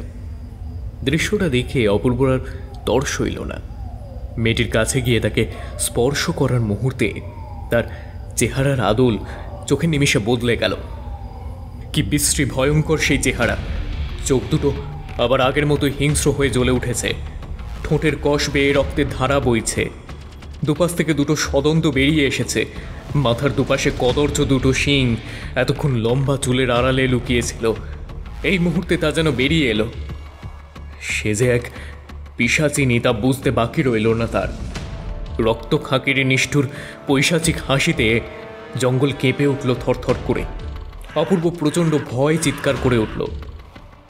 দৃশ্যটা দেখে অপূর্বর আর তর সইল না। মেয়েটির কাছে গিয়ে তাকে স্পর্শ করার মুহূর্তে তার চেহারার আদল চোখের নিমিষে বদলে গেল। কি বিশ্রী ভয়ঙ্কর সেই চেহারা! চোখ দুটো আবার আগের মতো হিংস্র হয়ে জ্বলে উঠেছে। ঠোঁটের কষ বেয়ে রক্তের ধারা বইছে। দুপাশ থেকে দুটো সদন্ত বেরিয়ে এসেছে। মাথার দুপাশে কদর্য দুটো শিং এতক্ষণ লম্বা চুলের আড়ালে লুকিয়েছিল, এই মুহূর্তে তা যেন বেরিয়ে এলো। সে যে এক পিশাচিনী তা বুঝতে বাকি রইল না তার। রক্ত খাঁকিরি নিষ্ঠুর পৈশাচিক হাসিতে জঙ্গল কেঁপে উঠল থরথর করে। অপূর্ব প্রচণ্ড ভয় চিৎকার করে উঠল।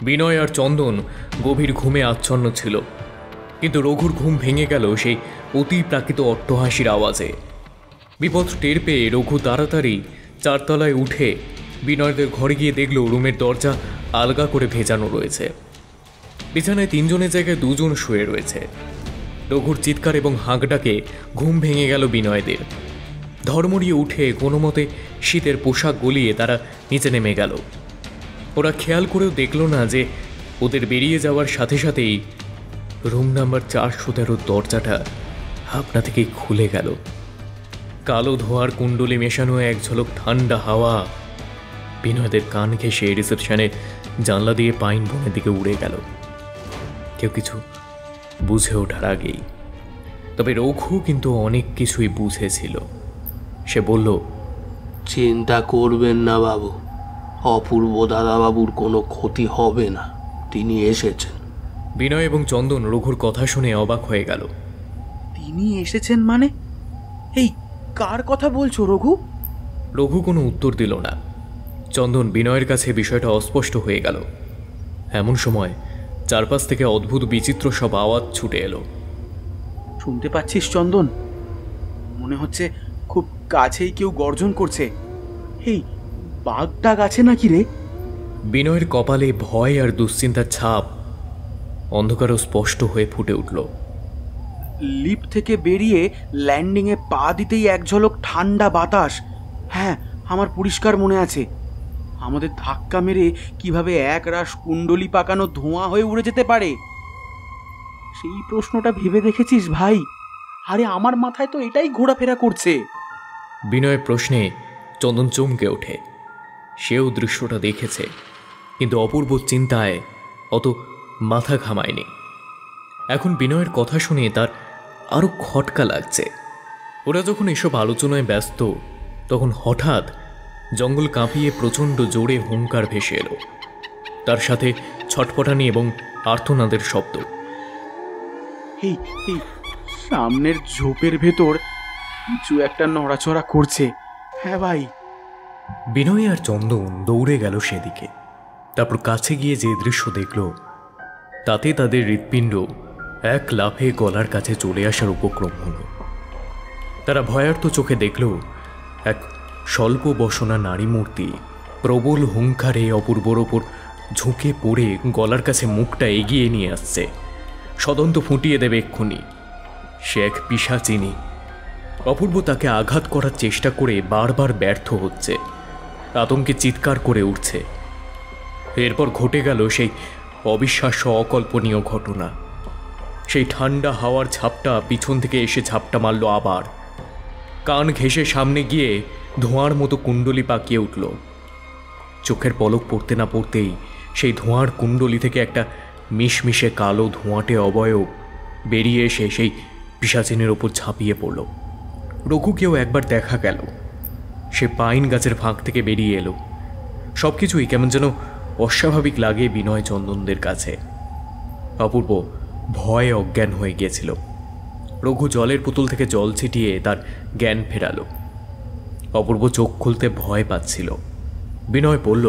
বিনয় আর চন্দন গভীর ঘুমে আচ্ছন্ন ছিল, কিন্তু রঘুর ঘুম ভেঙে গেল সেই অতি প্রাকৃত অট্টহাসির আওয়াজে। বিপদ টের পেয়ে রঘু তাড়াতাড়ি 4 তলায় উঠে বিনয়দের ঘরে গিয়ে দেখল রুমের দরজা আলগা করে ভেজানো রয়েছে। বিছানায় 3 জনের জায়গায় 2 জন শুয়ে রয়েছে। রঘুর চিৎকার এবং হাঁক ডাকে ঘুম ভেঙে গেল বিনয়দের। ধর্মড়িয়ে উঠে কোনো মতে শীতের পোশাক গলিয়ে তারা নিচে নেমে গেল। ওরা খেয়াল করেও দেখল না যে ওদের বেরিয়ে যাওয়ার সাথে সাথেই রুম নাম্বার 413 দরজাটা আপনা থেকেই খুলে গেল। কালো ধোয়ার কুণ্ডলি মেশানো এক ঝলক ঠান্ডা হাওয়া বিনয়দের কান ঘেঁষে রিসেপশনের জানলা দিয়ে পাইন বনের দিকে উড়ে গেল। কেউ কিছু বুঝে ওঠার আগেই। তবে রঘু কিন্তু অনেক কিছুই বুঝেছিল। সে বলল, চিন্তা করবেন না বাবু, অপূর্ব দাদাবাবুর কোনো ক্ষতি হবে না, তিনি এসেছেন। বিনয় এবং চন্দন রঘুর কথা শুনে অবাক হয়ে গেল। তিনি এসেছেন মানে? এই কার কথা বলছো রঘু? রঘু কোনো উত্তর দিল না। চন্দন বিনয়ের কাছে বিষয়টা অস্পষ্ট হয়ে গেল। এমন সময় চারপাশ থেকে অদ্ভুত বিচিত্র সব আওয়াজ ছুটে এলো। শুনতে পাচ্ছিস চন্দন? মনে হচ্ছে খুব কাছেই কেউ গর্জন করছে। এই বাঘটা গাছে নাকি রে? বিনয়ের কপালে ভয় আর দুশ্চিন্তার ছাপ অন্ধকারও স্পষ্ট হয়ে ফুটে উঠল। লিফট থেকে বেরিয়ে ল্যান্ডিংয়ে পা দিতেই এক ঝলক ঠান্ডা বাতাস। হ্যাঁ, আমার পরিষ্কার মনে আছে। আমাদের ধাক্কা মেরে কিভাবে এক রাশ কুণ্ডলি পাকানো ধোঁয়া হয়ে উড়ে যেতে পারে, সেই প্রশ্নটা ভেবে দেখেছিস ভাই? আরে আমার মাথায় তো এটাই ঘোরাফেরা করছে। বিনয়ের প্রশ্নে চন্দন চমকে ওঠে। সেও দৃশ্যটা দেখেছে, কিন্তু অপূর্ব চিন্তায় অত মাথা ঘামায়নি। এখন বিনয়ের কথা শুনে তার আরো খটকা লাগছে। ওরা যখন এসব আলোচনায় ব্যস্ত, তখন হঠাৎ জঙ্গল কাঁপিয়ে প্রচণ্ড জোরে হুঙ্কার ভেসে এলো। তার সাথে ছটপটানি এবং আর্তনাদের শব্দ। এই সামনের ঝোপের ভেতর কিছু একটা নড়াচড়া করছে। হ্যাঁ ভাই। বিনয় আর চন্দন দৌড়ে গেল সেদিকে। তারপর কাছে গিয়ে যে দৃশ্য দেখল তাতে তাদের হৃৎপিণ্ড এক লাফে গলার কাছে চলে আসার উপক্রম হল। তারা ভয়ার্ত চোখে দেখল এক স্বল্প বসনা নারী মূর্তি প্রবল হুঙ্কারে অপূর্বর ওপর ঝুঁকে পড়ে গলার কাছে মুখটা এগিয়ে নিয়ে আসছে, সদন্ত ফুটিয়ে দেবে এক্ষুনি। সে এক পিশাচিনী। অপূর্ব তাকে আঘাত করার চেষ্টা করে বারবার ব্যর্থ হচ্ছে, আতঙ্কে চিৎকার করে উঠছে। এরপর ঘটে গেল সেই অবিশ্বাস্য অকল্পনীয় ঘটনা। সেই ঠান্ডা হাওয়ার ঝাপটা পিছন থেকে এসে ঝাপটা মারল আবার। কান ঘেঁষে সামনে গিয়ে ধোঁয়ার মতো কুণ্ডলি পাকিয়ে উঠল। চোখের পলক পড়তে না পড়তেই সেই ধোঁয়ার কুণ্ডলি থেকে একটা মিশমিশে কালো ধোঁয়াটে অবয়ব বেরিয়ে এসে সেই পিশাচিনের ওপর ঝাঁপিয়ে পড়ল। রঘুকেও একবার দেখা গেল। সে পাইন গাছের ফাঁক থেকে বেরিয়ে এলো। সব কিছুই কেমন যেন অস্বাভাবিক লাগে বিনয় চন্দনদের কাছে। অপূর্ব ভয়ে অজ্ঞান হয়ে গিয়েছিল। রঘু জলের পুতুল থেকে জল ছিটিয়ে তার জ্ঞান ফেরালো। অপূর্ব চোখ খুলতে ভয় পাচ্ছিল। বিনয় বলল,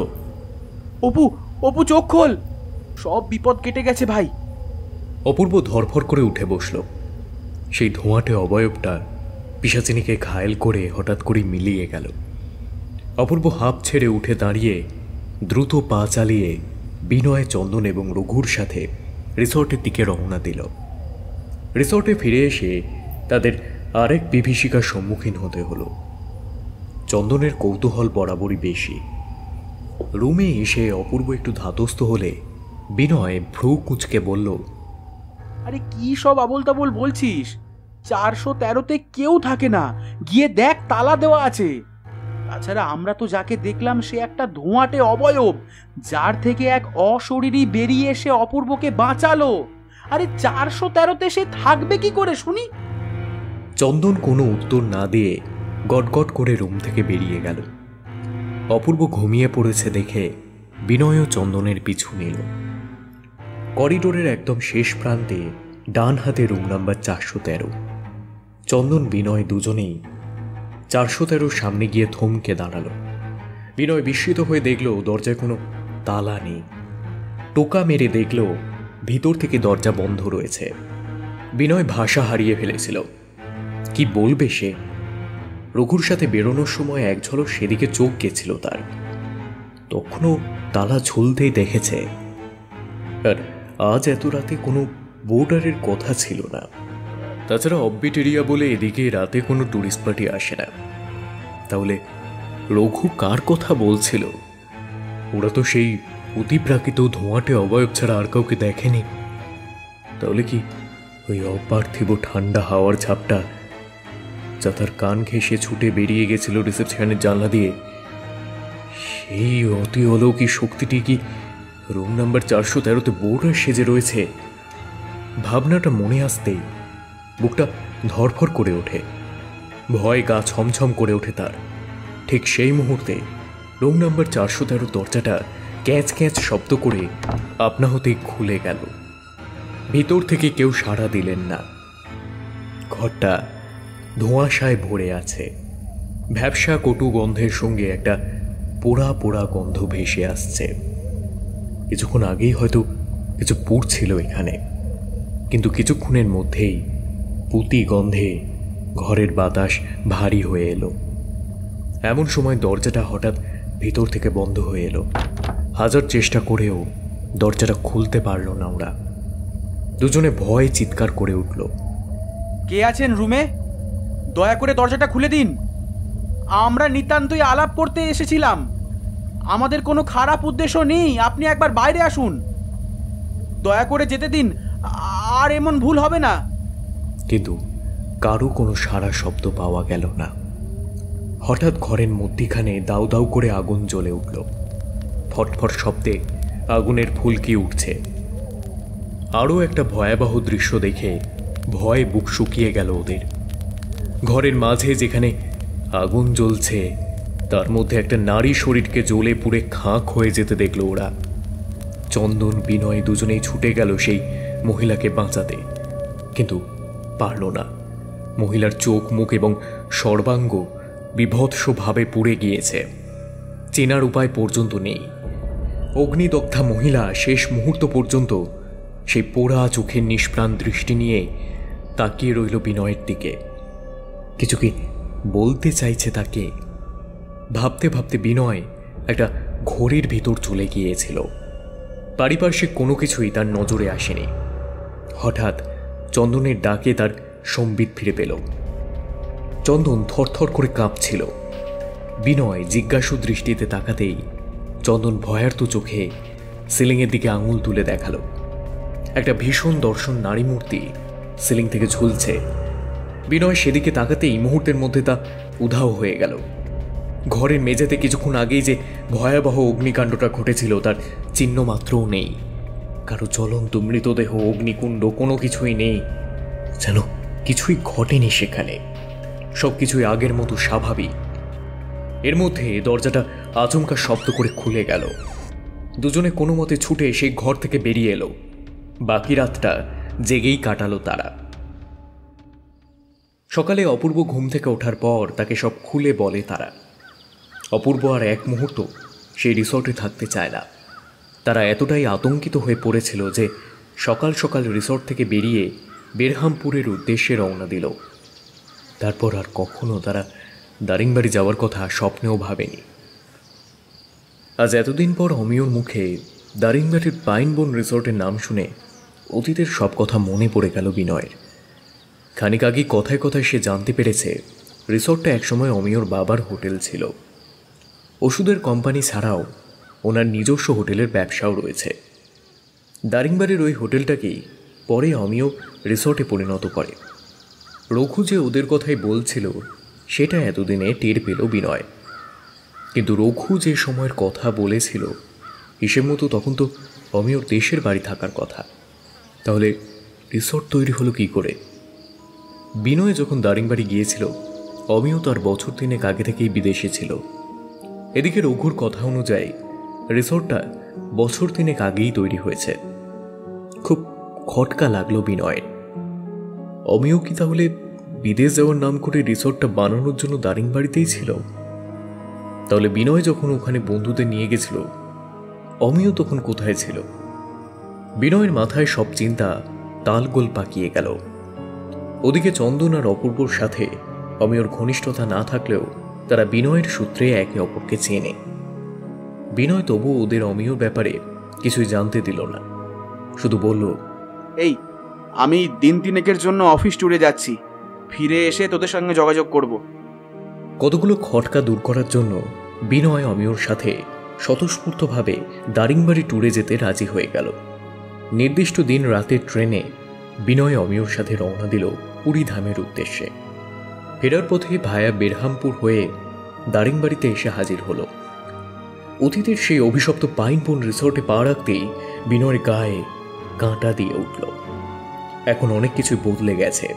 অপু, অপু চোখ খোল, সব বিপদ কেটে গেছে ভাই। অপূর্ব ধরফর করে উঠে বসল। সেই ধোঁয়াটে অবয়বটা পিশাচিনীকে ঘায়েল করে হঠাৎ করে মিলিয়ে গেল। অপূর্ব হাঁপ ছেড়ে উঠে দাঁড়িয়ে দ্রুত পা চালিয়ে বিনয়, চন্দন এবং রঘুর সাথে রিসর্টের দিকে রওনা দিল। রিসর্টে ফিরে এসে তাদের আরেক বিভীষিকার সম্মুখীন হতে হলো। চন্দনের কৌতূহল বরাবরই বেশি। রুমে এসে অপূর্ব একটু ধাতস্থ হলে বিনয় ভ্রু কুঁচকে বলল, আরে কি সব আবোল তাবোল বলছিস? 413-তে কেউ থাকে না, গিয়ে দেখ, তালা দেওয়া আছে। তাছাড়া আমরা তো যাকে দেখলাম সে একটা ধোঁয়াটে অবয়ব, যার থেকে এক অশরীরী বেরিয়ে এসে অপূর্বকে বাঁচালো। আরে 413-তে সে থাকবে কি করে শুনি? চন্দন কোনো উত্তর না দিয়ে গটগট করে রুম থেকে বেরিয়ে গেল। অপূর্ব ঘুমিয়ে পড়েছে দেখে বিনয় চন্দনের পিছু নিল। করিডোরের একদম শেষ প্রান্তে ডান হাতে রুম নাম্বার 413। চন্দন বিনয় দুজনেই 413-র সামনে গিয়ে থমকে দাঁড়ালো। বিনয় বিস্মিত হয়ে দেখল দরজায় কোনো তালা নেই। টোকা মেরে দেখল ভিতর থেকে দরজা বন্ধ রয়েছে। বিনয় ভাষা হারিয়ে ফেলেছিল। কি বলবে সে? রঘুর সাথে বেরোনোর সময় এক ঝলক সেদিকে চোখ গেছিল তার, তখনও তালা ঝুলতেই দেখেছে। আর আজ এত রাতে কোনো বোর্ডারের কথা ছিল না। তাছাড়া অববিট এরিয়া বলে এদিকে রাতে কোনো টুরিস্ট পার্টি আসে না। তাহলে রঘু কার কথা বলছিল? ওরা তো সেই অতিপ্রাকৃত ধোঁয়াটে অবয়ব ছাড়া আর কাউকে দেখেনি। তাহলে কি ওই অপার্থিব ঠান্ডা হাওয়ার ঝাপটা যা তার কান ঘেঁষে ছুটে বেরিয়ে গেছিল রিসেপশনের জানলা দিয়ে, সেই অতি অলৌকিক শক্তিটি কি রুম নাম্বার 413-তে বোর্ডার সেজে রয়েছে? ভাবনাটা মনে আসতেই বুকটা ধরফর করে ওঠে, ভয় গা ছমছম করে ওঠে তার। ঠিক সেই মুহূর্তে রুম নাম্বার 413 দরজাটা ক্যাঁচ ক্যাঁচ শব্দ করে আপনা হতেই খুলে গেল। ভিতর থেকে কেউ সাড়া দিলেন না। ঘরটা ধোঁয়াশায় ভরে আছে। ভ্যাপসা কটু গন্ধের সঙ্গে একটা পোড়া পোড়া গন্ধ ভেসে আসছে। কিছুক্ষণ আগেই হয়তো কিছু পুড়ছিল এখানে, কিন্তু কিছুক্ষণের মধ্যেই পুতি গন্ধে ঘরের বাতাস ভারী হয়ে এলো। এমন সময় দরজাটা হঠাৎ ভিতর থেকে বন্ধ হয়ে এলো। হাজার চেষ্টা করেও দরজাটা খুলতে পারল না ওরা। দুজনে ভয়ে চিৎকার করে উঠল, কে আছেন রুমে? দয়া করে দরজাটা খুলে দিন। আমরা নিতান্তই আলাপ করতে এসেছিলাম, আমাদের কোনো খারাপ উদ্দেশ্য নেই। আপনি একবার বাইরে আসুন, দয়া করে যেতে দিন, আর এমন ভুল হবে না। কিন্তু কারো কোনো সাড়া শব্দ পাওয়া গেল না। হঠাৎ ঘরের মধ্যিখানে দাউ দাউ করে আগুন জ্বলে উঠল। ফটফট শব্দে আগুনের ফুলকি উঠছে। আরও একটা ভয়াবহ দৃশ্য দেখে ভয়ে বুক শুকিয়ে গেল ওদের। ঘরের মাঝে যেখানে আগুন জ্বলছে তার মধ্যে একটা নারী শরীরকে জ্বলে পুড়ে খাঁক হয়ে যেতে দেখল ওরা। চন্দন, বিনয় দুজনেই ছুটে গেল সেই মহিলাকে বাঁচাতে, কিন্তু পারল না। মহিলার চোখ, মুখ এবং সর্বাঙ্গ বিভৎসভাবে পুড়ে গিয়েছে, চেনার উপায় পর্যন্ত নেই। অগ্নিদগ্ধা মহিলা শেষ মুহূর্ত পর্যন্ত সেই পোড়া চোখের নিষ্প্রাণ দৃষ্টি নিয়ে তাকিয়ে রইল বিনয়ের দিকে। কিছু কি বলতে চাইছে তাকে? ভাবতে ভাবতে বিনয় একটা ঘোরের ভিতর চলে গিয়েছিল। পারিপার্শ্বিক কোনো কিছুই তার নজরে আসেনি। হঠাৎ চন্দনের ডাকে তার সম্বিত ফিরে পেল। চন্দন থরথর করে কাঁপছিল। বিনয় জিজ্ঞাসু দৃষ্টিতে তাকাতেই চন্দন ভয়ার্ত চোখে সিলিংয়ের দিকে আঙুল তুলে দেখালো। একটা ভীষণ দর্শন নারী মূর্তি সিলিং থেকে ঝুলছে। বিনয় সেদিকে তাকাতেই মুহূর্তের মধ্যে তা উধাও হয়ে গেল। ঘরের মেঝেতে কিছুক্ষণ আগেই যে ভয়াবহ অগ্নিকাণ্ডটা ঘটেছিল তার চিহ্ন মাত্রও নেই। কারো জ্বলন্ত মৃতদেহ, অগ্নিকুণ্ড কোনো কিছুই নেই। যেন কিছুই ঘটেনি সেখানে, সবকিছুই আগের মতো স্বাভাবিক। এর মধ্যে দরজাটা আচমকা শব্দ করে খুলে গেল। দুজনে কোনো মতে ছুটে সেই ঘর থেকে বেরিয়ে এলো। বাকি রাতটা জেগেই কাটালো তারা। সকালে অপূর্ব ঘুম থেকে ওঠার পর তাকে সব খুলে বলে তারা। অপূর্ব আর এক মুহূর্ত সেই রিসর্টে থাকতে চায় না। তারা এতটাই আতঙ্কিত হয়ে পড়েছিল যে সকাল সকাল রিসর্ট থেকে বেরিয়ে বেরহামপুরের উদ্দেশ্যে রওনা দিল। তারপর আর কখনো তারা দারিংবাড়ি যাওয়ার কথা স্বপ্নেও ভাবেনি। আজ এতদিন পর অমিয়র মুখে দারিংবাড়ির পাইনবন রিসর্টের নাম শুনে অতীতের সব কথা মনে পড়ে গেল বিনয়ের। খানিক আগে কথায় কথায় সে জানতে পেরেছে রিসর্টটা একসময় অমিয়র বাবার হোটেল ছিল। ওষুধের কোম্পানি ছাড়াও ওনার নিজস্ব হোটেলের ব্যবসাও রয়েছে। দারিংবাড়ির ওই হোটেলটাকেই পরে অমিয় রিসর্টে পরিণত করে। রঘু যে ওদের কথাই বলছিল সেটা এতদিনে টের পেল বিনয়। কিন্তু রঘু যে সময়ের কথা বলেছিল হিসেব মতো তখন তো অমিয়র দেশের বাড়ি থাকার কথা। তাহলে রিসর্ট তৈরি হলো কি করে? বিনয় যখন দারিংবাড়ি গিয়েছিল অমিয় তার বছর 3 আগে থেকেই বিদেশে ছিল। এদিকে রঘুর কথা অনুযায়ী রিসর্টটা বছর 3 আগেই তৈরি হয়েছে। খুব খটকা লাগলো বিনয়ের। অমিয় কি তাহলে বিদেশ যাওয়ার নাম করে রিসর্টটা বানানোর জন্য দারিংবাড়িতেই ছিল? তাহলে বিনয় যখন ওখানে বন্ধুদের নিয়ে গেছিল অমিয় তখন কোথায় ছিল? বিনয়ের মাথায় সব চিন্তা তালগোল পাকিয়ে গেল। ওদিকে চন্দন আর অপূর্বর সাথে অমিয়র ঘনিষ্ঠতা না থাকলেও তারা বিনয়ের সূত্রে একে অপরকে চেনে। বিনয় তবু ওদের অমিয়র ব্যাপারে কিছুই জানতে দিল না, শুধু বলল, এই আমি দিন 3 জন্য অফিস ট্যুরে যাচ্ছি, ফিরে এসে তোদের সঙ্গে যোগাযোগ করব। কতগুলো খটকা দূর করার জন্য বিনয় অমিয়র সাথে স্বতঃস্ফূর্তভাবে দারিংবাড়ি ট্যুরে যেতে রাজি হয়ে গেল। নির্দিষ্ট দিন রাতের ট্রেনে বিনয় অমিয়র সাথে রওনা দিল পুরীধামের উদ্দেশ্যে। ফেরার পথে ভায়া বেরহামপুর হয়ে দারিংবাড়িতে এসে হাজির হলো। অতীতের সেই অভিশপ্ত পাইনবন রিসর্টে পা রাখতেই বিনয়ের গায়ে কাঁটা দিয়ে উঠল। এখন অনেক কিছু বদলে গেছে।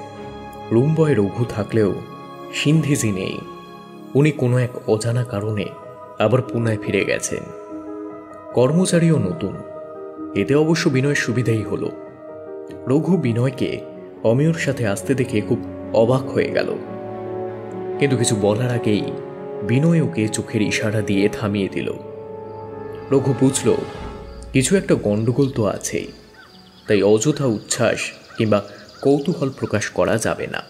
রুম বয় রঘু থাকলেও সিন্ধেজি নেই। উনি কোনো এক অজানা কারণে আবার পুনায় ফিরে গেছেন। কর্মচারীও নতুন। এতে অবশ্য বিনয়ের সুবিধাই হলো। রঘু বিনয়কে অমিয়র সাথে আসতে দেখে খুব অবাক হয়ে গেল, কিন্তু কিছু বলার আগেই বিনয় ওকে চোখের ইশারা দিয়ে থামিয়ে দিল। রঘু বুঝল কিছু একটা গণ্ডগোল তো আছেই, তাই অযথা উচ্ছ্বাস কিংবা কৌতূহল প্রকাশ করা যাবে না।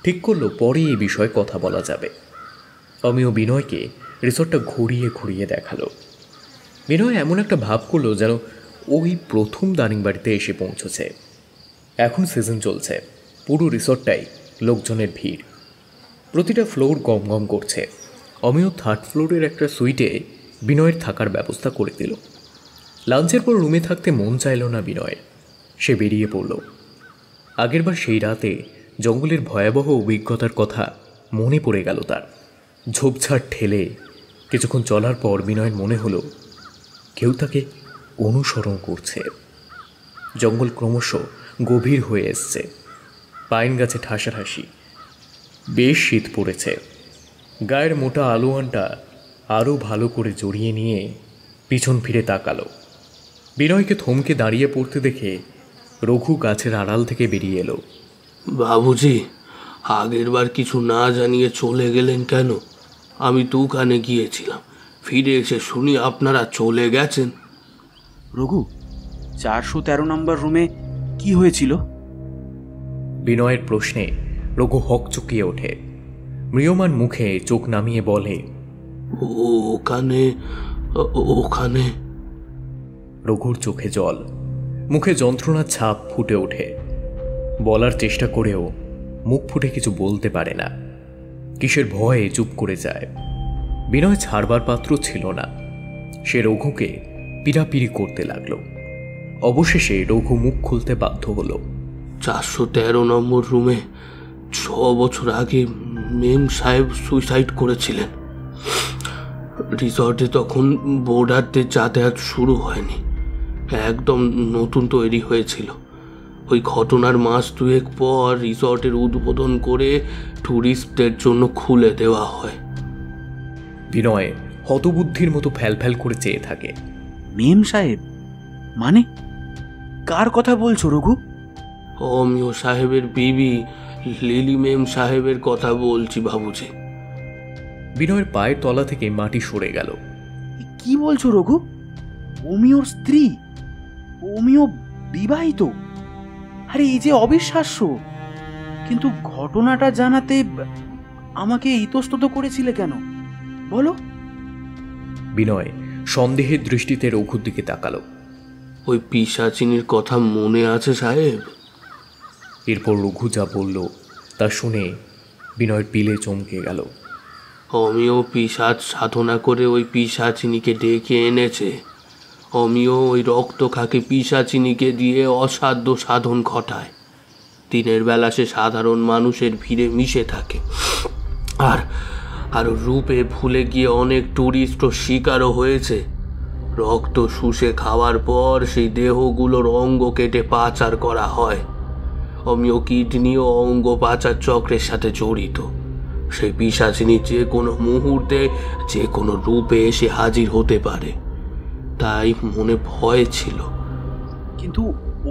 ঠিক করল পরে এই বিষয়ে কথা বলা যাবে। অমিয় বিনয়কে রিসর্টটা ঘুরিয়ে ঘুরিয়ে দেখালো। বিনয় এমন একটা ভাব করলো যেন ওই প্রথম দারিংবাড়িতে এসে পৌঁছেছে। এখন সিজন চলছে, পুরো রিসর্টটাই লোকজনের ভিড়। প্রতিটা ফ্লোর গম গম করছে। অমিয় 3rd ফ্লোরের একটা সুইটে বিনয়ের থাকার ব্যবস্থা করে দিল। লাঞ্চের পর রুমে থাকতে মন চাইল না বিনয়ের। সে বেরিয়ে পড়ল। আগেরবার সেই রাতে জঙ্গলের ভয়াবহ অভিজ্ঞতার কথা মনে পড়ে গেল তার। ঝোপঝাড় ঠেলে কিছুক্ষণ চলার পর বিনয়ের মনে হলো কেউ তাকে অনুসরণ করছে। জঙ্গল ক্রমশ গভীর হয়ে এসছে। পাইন গাছে ঠাসাঠাসি। বেশ শীত পড়েছে। গায়ের মোটা আলোয়ানটা আরও ভালো করে জড়িয়ে নিয়ে পিছন ফিরে তাকালো। বিনয়কে থমকে দাঁড়িয়ে পড়তে দেখে রঘু গাছের আড়াল থেকে বেরিয়ে এলো। বাবুজি, আগের বার কিছু না জানিয়ে চলে গেলেন কেন? আমি দোকানে গিয়েছিলাম, ফিরে এসে শুনি আপনারা চলে গেছেন। রঘু, 413 নম্বর রুমে কি হয়েছিল? বিনয়ের প্রশ্নে রঘু হকচকিয়ে ওঠে। ম্রিয়মান মুখে চোখ নামিয়ে বলে, ওখানে ওখানে রঘুর চোখে জল, মুখে যন্ত্রণার ছাপ ফুটে ওঠে। বলার চেষ্টা করেও মুখ ফুটে কিছু বলতে পারে না। কিসের ভয়ে চুপ করে যায়। বিনয় ছাড়বার পাত্র ছিল না। সে রঘুকে পিড়াপিড়ি করতে লাগলো। অবশেষে রঘু মুখ খুলতে বাধ্য হলো। 413 নম্বর রুমে 6 বছর আগে মেম সাহেব সুইসাইড করেছিলেন। রিসর্টে তখন বোর্ডারদের যাতায়াত শুরু হয়নি, একদম নতুন তৈরি হয়েছিল। ওই ঘটনার মাস 2 পর রিসর্টের উদ্বোধন করে ট্যুরিস্টদের জন্য খুলে দেওয়া হয়। বিনয় হতবুদ্ধির মতো ফ্যাল করে চেয়ে থাকে। মেম সাহেব মানে? কার কথা বলছো রঘু? অমিয় সাহেবের বিবি লিলি মেম সাহেবের কথা বলছি বাবুজি। বিনয়ের পায়ের তলা থেকে মাটি সরে গেল। কি বলছো রঘু? অমিয়র স্ত্রী? অমিয় বিবাহিত? আরে এই যে অবিশ্বাস্য! কিন্তু ঘটনাটা জানাতে আমাকে ইতস্তত করেছিলে কেন বলো? বিনয় সন্দেহের দৃষ্টিতে রঘুর দিকে তাকালো। ওই পিশাচিনীর কথা মনে আছে সাহেব? এরপর রঘু যা বলল তা শুনে বিনয়ের পিলে চমকে গেল। অমিয় পিশাচ সাধনা করে ওই পিশাচিনীকে ডেকে এনেছে। অমিয় ওই রক্ত খাকে পিশাচিনীকে দিয়ে অসাধ্য সাধন ঘটায়। দিনের বেলা সে সাধারণ মানুষের ভিড়ে মিশে থাকে, আর রূপে ভুলে গিয়ে অনেক ট্যুরিস্টও শিকারও হয়েছে। রক্ত শুষে খাওয়ার পর সেই দেহগুলোর অঙ্গ কেটে পাচার করা হয়। অমিয় কিডনি ও অঙ্গ পাচার চক্রের সাথে জড়িত। সেই পিশাচিনী যে কোনো মুহূর্তে যে কোনো রূপে এসে হাজির হতে পারে, তাই মনে ভয় ছিল। কিন্তু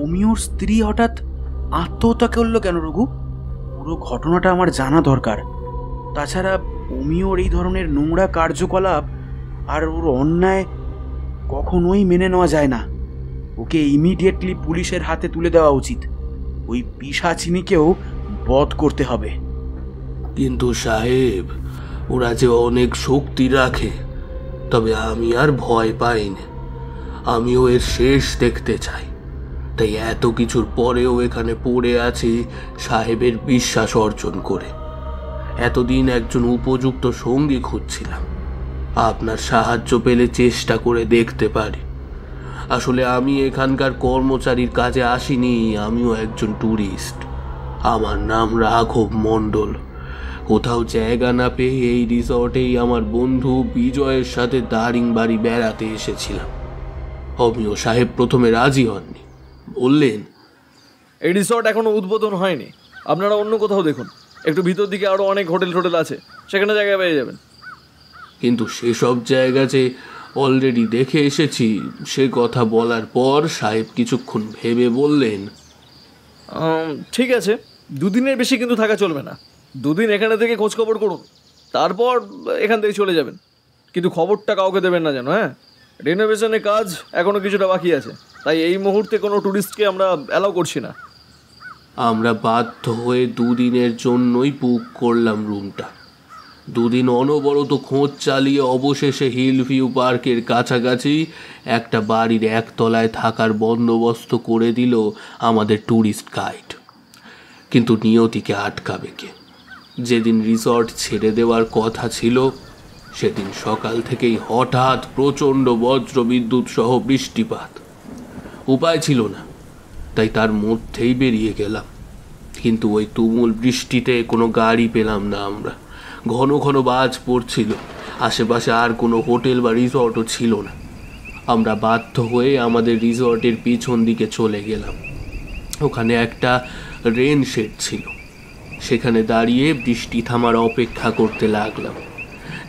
অমিয়র স্ত্রী হঠাৎ আত্মহত্যা করলো কেন রঘু? পুরো ঘটনাটা আমার জানা দরকার। তাছাড়া অমিয়র এই ধরনের নোংরা কার্যকলাপ আর ওর অন্যায় কখনোই মেনে নেওয়া যায় না। ওকে ইমিডিয়েটলি পুলিশের হাতে তুলে দেওয়া উচিত। ওই পিশাচিনীকেও বধ করতে হবে। কিন্তু সাহেব, ওরা যে অনেক শক্তি রাখে, তবে আমি আর ভয় পাই না। আমিও এর শেষ দেখতে চাই, তাই এত কিছুর পরেও এখানে পড়ে আছি সাহেবের বিশ্বাস অর্জন করে। এতদিন একজন উপযুক্ত সঙ্গী খুঁজছিলাম, আপনার সাহায্য পেলে চেষ্টা করে দেখতে পারি। আসলে আমি এখানকার কর্মচারীর কাজে আসিনি, আমিও একজন ট্যুরিস্ট। আমার নাম রাঘব মণ্ডল। কোথাও জায়গা না পেয়ে এই রিসর্টেই আমার বন্ধু বিজয়ের সাথে দারিংবাড়ি বেড়াতে এসেছিলাম। অমিয় সাহেব প্রথমে রাজি হননি, বললেন, এই রিসর্ট এখনো উদ্বোধন হয়নি, আপনারা অন্য কোথাও দেখুন। একটু ভিতর দিকে আরও অনেক হোটেল আছে, সেখানে জায়গা পেয়ে যাবেন। কিন্তু সেসব জায়গা যে অলরেডি দেখে এসেছি, সে কথা বলার পর সাহেব কিছুক্ষণ ভেবে বললেন, ঠিক আছে, 2 দিনের বেশি কিন্তু থাকা চলবে না। 2 দিন এখানে থেকে খোঁজখবর করুন, তারপর এখান থেকে চলে যাবেন। কিন্তু খবরটা কাউকে দেবেন না যেন। হ্যাঁ, রিনোভেশনের কাজ এখনও কিছুটা বাকি আছে, তাই এই মুহূর্তে কোনো ট্যুরিস্টকে আমরা অ্যালাউ করছি না। আমরা বাধ্য হয়ে 2 দিনের জন্যই বুক করলাম রুমটা। 2 দিন অনবরত খোঁজ চালিয়ে অবশেষে হিল ভিউ পার্কের কাছাকাছি একটা বাড়ির একতলায় থাকার বন্দোবস্ত করে দিল আমাদের ট্যুরিস্ট গাইড। কিন্তু নিয়তিকে আটকাবে কে? যেদিন রিসর্ট ছেড়ে দেওয়ার কথা ছিল, সেদিন সকাল থেকেই হঠাৎ প্রচণ্ড বজ্রবিদ্যুৎ সহ বৃষ্টিপাত। উপায় ছিল না, তাই তার মধ্যেই বেরিয়ে গেলাম। কিন্তু ওই তুমুল বৃষ্টিতে কোনো গাড়ি পেলাম না আমরা। ঘন ঘন বাজ পড়ছিল, আশেপাশে আর কোনো হোটেল বা রিসর্টও ছিল না। আমরা বাধ্য হয়ে আমাদের রিসর্টের পিছন দিকে চলে গেলাম। ওখানে একটা রেন শেড ছিল, সেখানে দাঁড়িয়ে বৃষ্টি থামার অপেক্ষা করতে লাগলাম।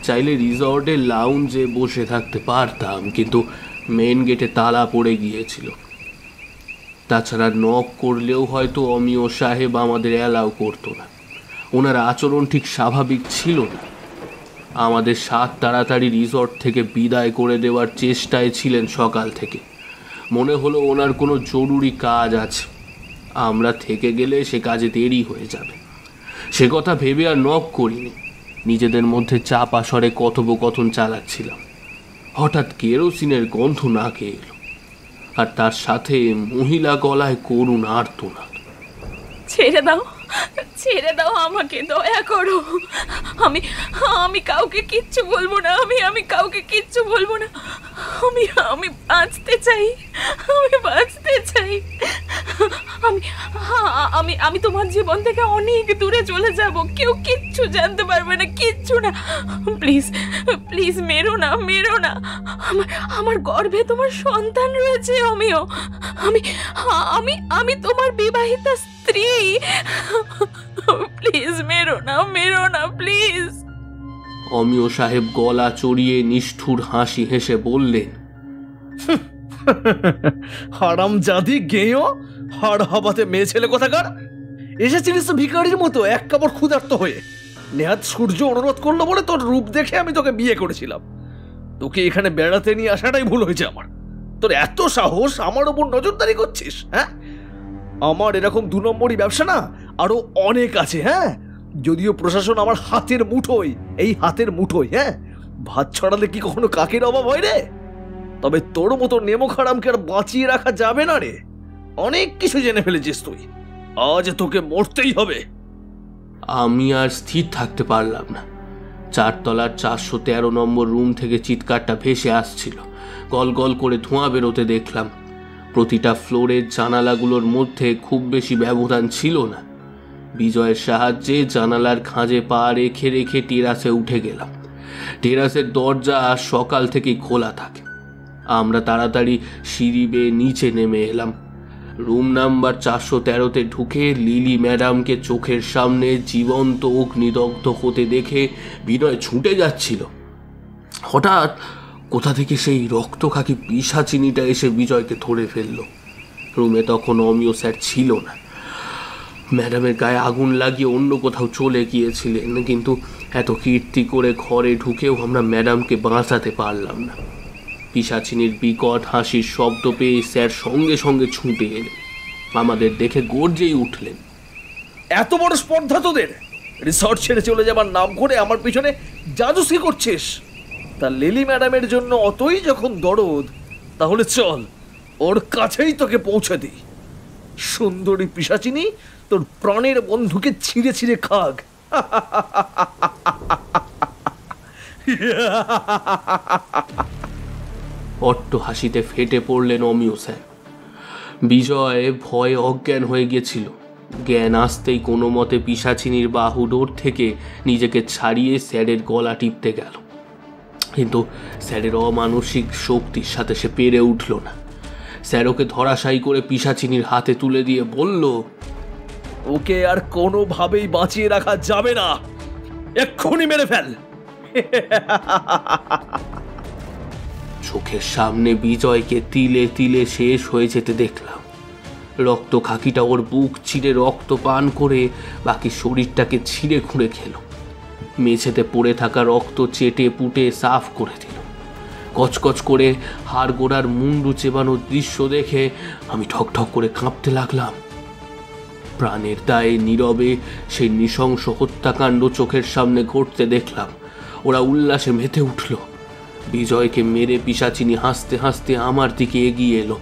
চাইলে রিসর্টের লাউঞ্জে বসে থাকতে পারতাম, কিন্তু মেন গেটে তালা পড়ে গিয়েছিল। তাছাড়া নক করলেও হয়তো অমিয় সাহেব আমাদের অ্যালাউ করতো না। ওনার আচরণ ঠিক স্বাভাবিক ছিল না। আমাদের সাত তাড়াতাড়ি রিসর্ট থেকে বিদায় করে দেওয়ার চেষ্টায় ছিলেন সকাল থেকে। মনে হলো ওনার কোনো জরুরি কাজ আছে, আমরা থেকে গেলে সে কাজে দেরি হয়ে যাবে। সে কথা ভেবে আর নক করিনি, নিজেদের মধ্যে চাপা স্বরে কথোপকথন চালাচ্ছিলাম। হঠাৎ কেরোসিনের গন্ধ নাকে এলো, আর তার সাথে মহিলা গলায় করুণ আর্তনাদ। ছেড়ে দাও, ছেড়ে দাও আমাকে, দয়া করো। আমি আমি কাউকে কিচ্ছু বলবো না, আমি কাউকে কিচ্ছু বলবো না। আমি বাঁচতে চাই, আমি বাঁচতে চাই। আমি আমি তোমার জীবন থেকে অনেক দূরে চলে যাব, কেউ কিচ্ছু জানতে পারবে না, কিচ্ছু না। প্লিজ প্লিজ মেরো না, মেরো না। আমার গর্ভে তোমার সন্তান রয়েছে অমিয়। আমি আমি আমি তোমার বিবাহিতা স্ত্রী। প্লিজ মেরো না, মেরো না, প্লিজ। অমিয় সাহেব গলা চড়িয়ে নিষ্ঠুর হাসি হেসে বললেন, হারামজাদি গেঁয়ো, হাড় হাবাতে মেয়ে ছেলে কোথাকার। এসেছিলিস তো ভিখারির মতো এক কাপড় ক্ষুধার্ত হয়ে। নেহাত সূর্য অনুরোধ করলো বলে তোর রূপ দেখে আমি তোকে বিয়ে করেছিলাম। তোকে এখানে বেড়াতে নিয়ে আসাটাই ভুল হয়েছে আমার। তোর এত সাহস, আমার ওপর নজরদারি করছিস? হ্যাঁ, আমার এরকম 2 নম্বরই ব্যবসা না আরো অনেক আছে। হ্যাঁ, যদিও প্রশাসন আমার হাতের মুঠোয়, এই হাতের মুঠোয়। হ্যাঁ, ভাত ছড়ালে কি কখনো কাকের অভাব হয় রে? তবে তোর মতো নেমো খারামকে আর বাঁচিয়ে রাখা যাবে না রে। অনেক কিছু জেনে ফেলেছিস তুই, আজ তোকে মরতেই হবে। আমি আর স্থির থাকতে পারলাম না। 4 তলার 413 নম্বর রুম থেকে চিৎকারটা ভেসে আসছিল। গল গল করে ধোঁয়া বেরোতে দেখলাম। প্রতিটা ফ্লোরের জানালাগুলোর মধ্যে খুব বেশি ব্যবধান ছিল না। বিজয়ের সাহায্যে জানালার খাঁজে পা রেখে রেখে টেরাসে উঠে গেলাম। টেরাসের দরজা সকাল থেকেই খোলা থাকে। আমরা তাড়াতাড়ি সিঁড়ি বেয়ে নিচে নেমে এলাম। রুম নাম্বার 413-তে ঢুকে লিলি ম্যাডামকে চোখের সামনে জীবন্ত অগ্নিদগ্ধ হতে দেখে বিনয় ছুটে যাচ্ছিল। হঠাৎ কোথা থেকে সেই রক্তখাকি পিশাচিনিটা এসে বিজয়কে ধরে ফেলল। রুমে তখন অমিয় স্যার ছিল না। ম্যাডামের গায়ে আগুন লাগিয়ে অন্য কোথাও চলে গিয়েছিলেন, কিন্তু এত কীর্তি করে ঘরে ঢুকেও আমরা ম্যাডামকে বাঁচাতে পারলাম না। পিশাচিনির বিকট হাসির শব্দ পেয়ে স্যার সঙ্গে সঙ্গে ছুটে এলেন। আমাদের দেখে গর্জেই উঠলেন, এত বড় স্পর্ধা তোদের! রিসর্ট ছেড়ে চলে যাবার নাম করে আমার পিছনে জাদুসি করছিস। তা লিলি ম্যাডামের জন্য অতই যখন দরদ, তাহলে চল ওর কাছেই তোকে পৌঁছে দিই। সুন্দরী পিশাচিনী তোর প্রাণের বন্ধুকে ছিঁড়ে ছিঁড়ে খাক। অট্ট হাসিতে ফেটে পড়লেন অমিয় স্যার। বিজয় ভয়ে অজ্ঞান হয়ে গিয়েছিল। জ্ঞান আসতেই কোনো মতে পিশাচিনীর বাহুডোর থেকে নিজেকে ছাড়িয়ে স্যারের গলা টিপতে গেল, কিন্তু স্যারের অমানসিক শক্তির সাথে সে পেরে উঠল না। স্যার ওকে ধরাশায়ী করে পিশাচিনীর হাতে তুলে দিয়ে বলল, ওকে আর কোনোভাবেই বাঁচিয়ে রাখা যাবে না, এক্ষুনি মেরে ফেল। চোখের সামনে বিজয়কে তিলে তিলে শেষ হয়ে যেতে দেখলাম। রক্ত খাকিটা ওর বুক চিরে রক্ত পান করে বাকি শরীরটাকে ছিঁড়ে খুঁড়ে খেল। মেঝেতে পড়ে থাকা রক্ত চেটে পুটে সাফ করে দিল। কচকচ করে হাড় গোড়ার মুন্ডু চেবানোর দৃশ্য দেখে আমি ঠকঠক করে কাঁপতে লাগলাম। প্রাণের দায়ে নীরবে সেই নৃশংস হত্যাকাণ্ড চোখের সামনে ঘটতে দেখলাম। ওরা উল্লাসে মেতে উঠল। বিজয়কে মেরে পিশাচিনী হাসতে হাসতে আমার দিকে এগিয়ে এলো।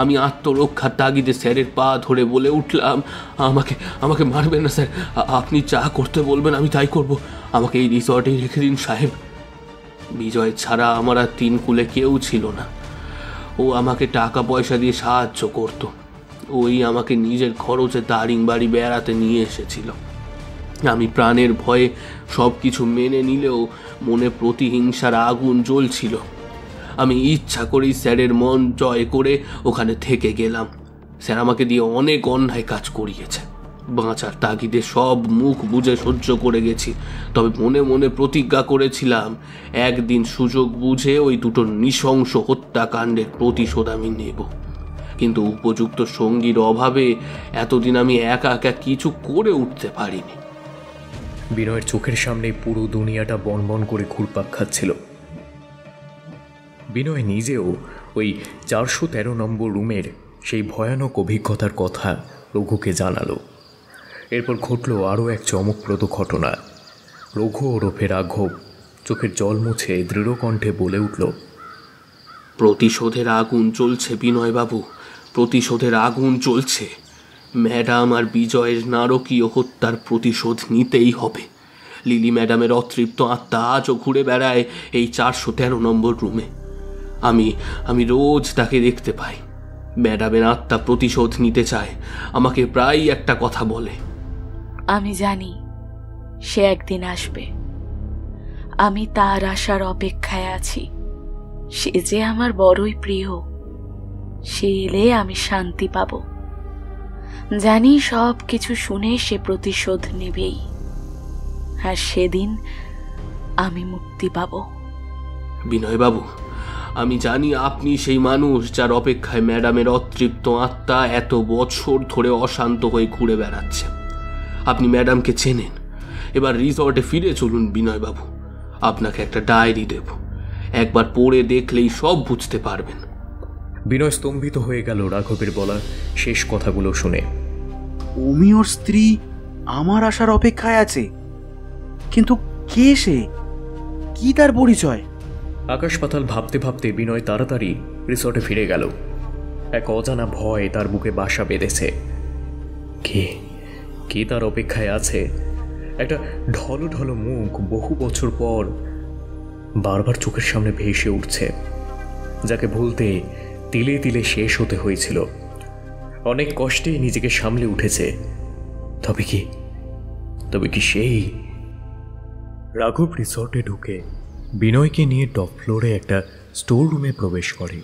আমি আত্মরক্ষার তাগিদে স্যারের পা ধরে বলে উঠলাম, আমাকে আমাকে মারবেন না স্যার, আপনি যা করতে বলবেন আমি তাই করব। আমাকে এই রিসর্টেই রেখে দিন সাহেব। বিজয় ছাড়া আমার আর 3 কুলে কেউ ছিল না। ও আমাকে টাকা পয়সা দিয়ে সাহায্য করত। ওই আমাকে নিজের খরচে দারিংবাড়ি বেড়াতে নিয়ে এসেছিল। আমি প্রাণের ভয়ে সব কিছু মেনে নিলেও মনে প্রতিহিংসার আগুন জ্বলছিল। আমি ইচ্ছা করেই স্যারের মন জয় করে ওখানে থেকে গেলাম। স্যার আমাকে দিয়ে অনেক অন্যায় কাজ করিয়েছে। বাঁচার তাগিদে সব মুখ বুঝে সহ্য করে গেছি, তবে মনে মনে প্রতিজ্ঞা করেছিলাম একদিন সুযোগ বুঝে ওই দুটো নৃশংস হত্যাকাণ্ডের প্রতিশোধ আমি নেব। কিন্তু উপযুক্ত সঙ্গীর অভাবে এতদিন আমি একা একা কিছু করে উঠতে পারিনি। বিনয়ের চোখের সামনে পুরো দুনিয়াটা বনবন করে ঘুরপাক খাচ্ছিল। বিনয় নিজেও ওই 413 নম্বর রুমের সেই ভয়ানক অভিজ্ঞতার কথা রঘুকে জানালো। এরপর ঘটল আরও এক চমকপ্রদ ঘটনা। রঘু ওরফে রাঘব চোখের জল মুছে দৃঢ় কণ্ঠে বলে উঠল, প্রতিশোধের আগুন চলছে বিনয়বাবু, প্রতিশোধের আগুন চলছে। ম্যাডাম আর বিজয়ের নারকীয় হত্যার প্রতিশোধ নিতেই হবে। লিলি ম্যাডামের অতৃপ্ত আত্মা আজও ঘুরে বেড়ায় এই 413 নম্বর রুমে। আমি রোজ তাকে দেখতে পাই। ম্যাডামের আত্মা প্রতিশোধ নিতে চায়, আমাকে প্রায়ই একটা কথা বলে। আমি জানি সে একদিন আসবে, আমি তার আসার অপেক্ষায় আছি। সে যে আমার বড়ই প্রিয়, সে এলে আমি শান্তি পাব। জানি সব কিছু শুনে সে প্রতিশোধ নেবেই, আর সেদিন আমি মুক্তি পাব। বিনয়বাবু, আমি জানি আপনি সেই মানুষ যার অপেক্ষায় ম্যাডামের অতৃপ্ত আত্মা এত বছর ধরে অশান্ত হয়ে ঘুরে বেড়াচ্ছে। আপনি ম্যাডামকে চেনেন। এবার রিসর্টে ফিরে চলুন বিনয়বাবু, আপনাকে একটা ডায়েরি দেব, একবার পড়ে দেখলেই সব বুঝতে পারবেন। বিনয় স্তম্ভিত হয়ে গেল রাঘবের বলা শেষ কথাগুলো শুনে। অমিয়র স্ত্রী আমার আসার অপেক্ষায় আছে, কিন্তু কে সে? কি তার পরিচয়? আকাশ পাতাল ভাবতে ভাবতে বিনয় তাড়াতাড়ি রিসর্টে ফিরে গেল। এক অজানা ভয় তার বুকে বাসা বেঁধেছে। কে তার অপেক্ষায় আছে? একটা ঢলো ঢলো মুখ বহু বছর পর বারবার চোখের সামনে ভেসে উঠছে, যাকে ভুলতে তিলে তিলে শেষ হতে হয়েছিল। অনেক কষ্টে নিজেকে সামলে উঠেছে। তবে কি সেই? রাঘব রিসর্টে ঢুকে বিনয়কে নিয়ে টপ ফ্লোরে একটা স্টোর রুমে প্রবেশ করে।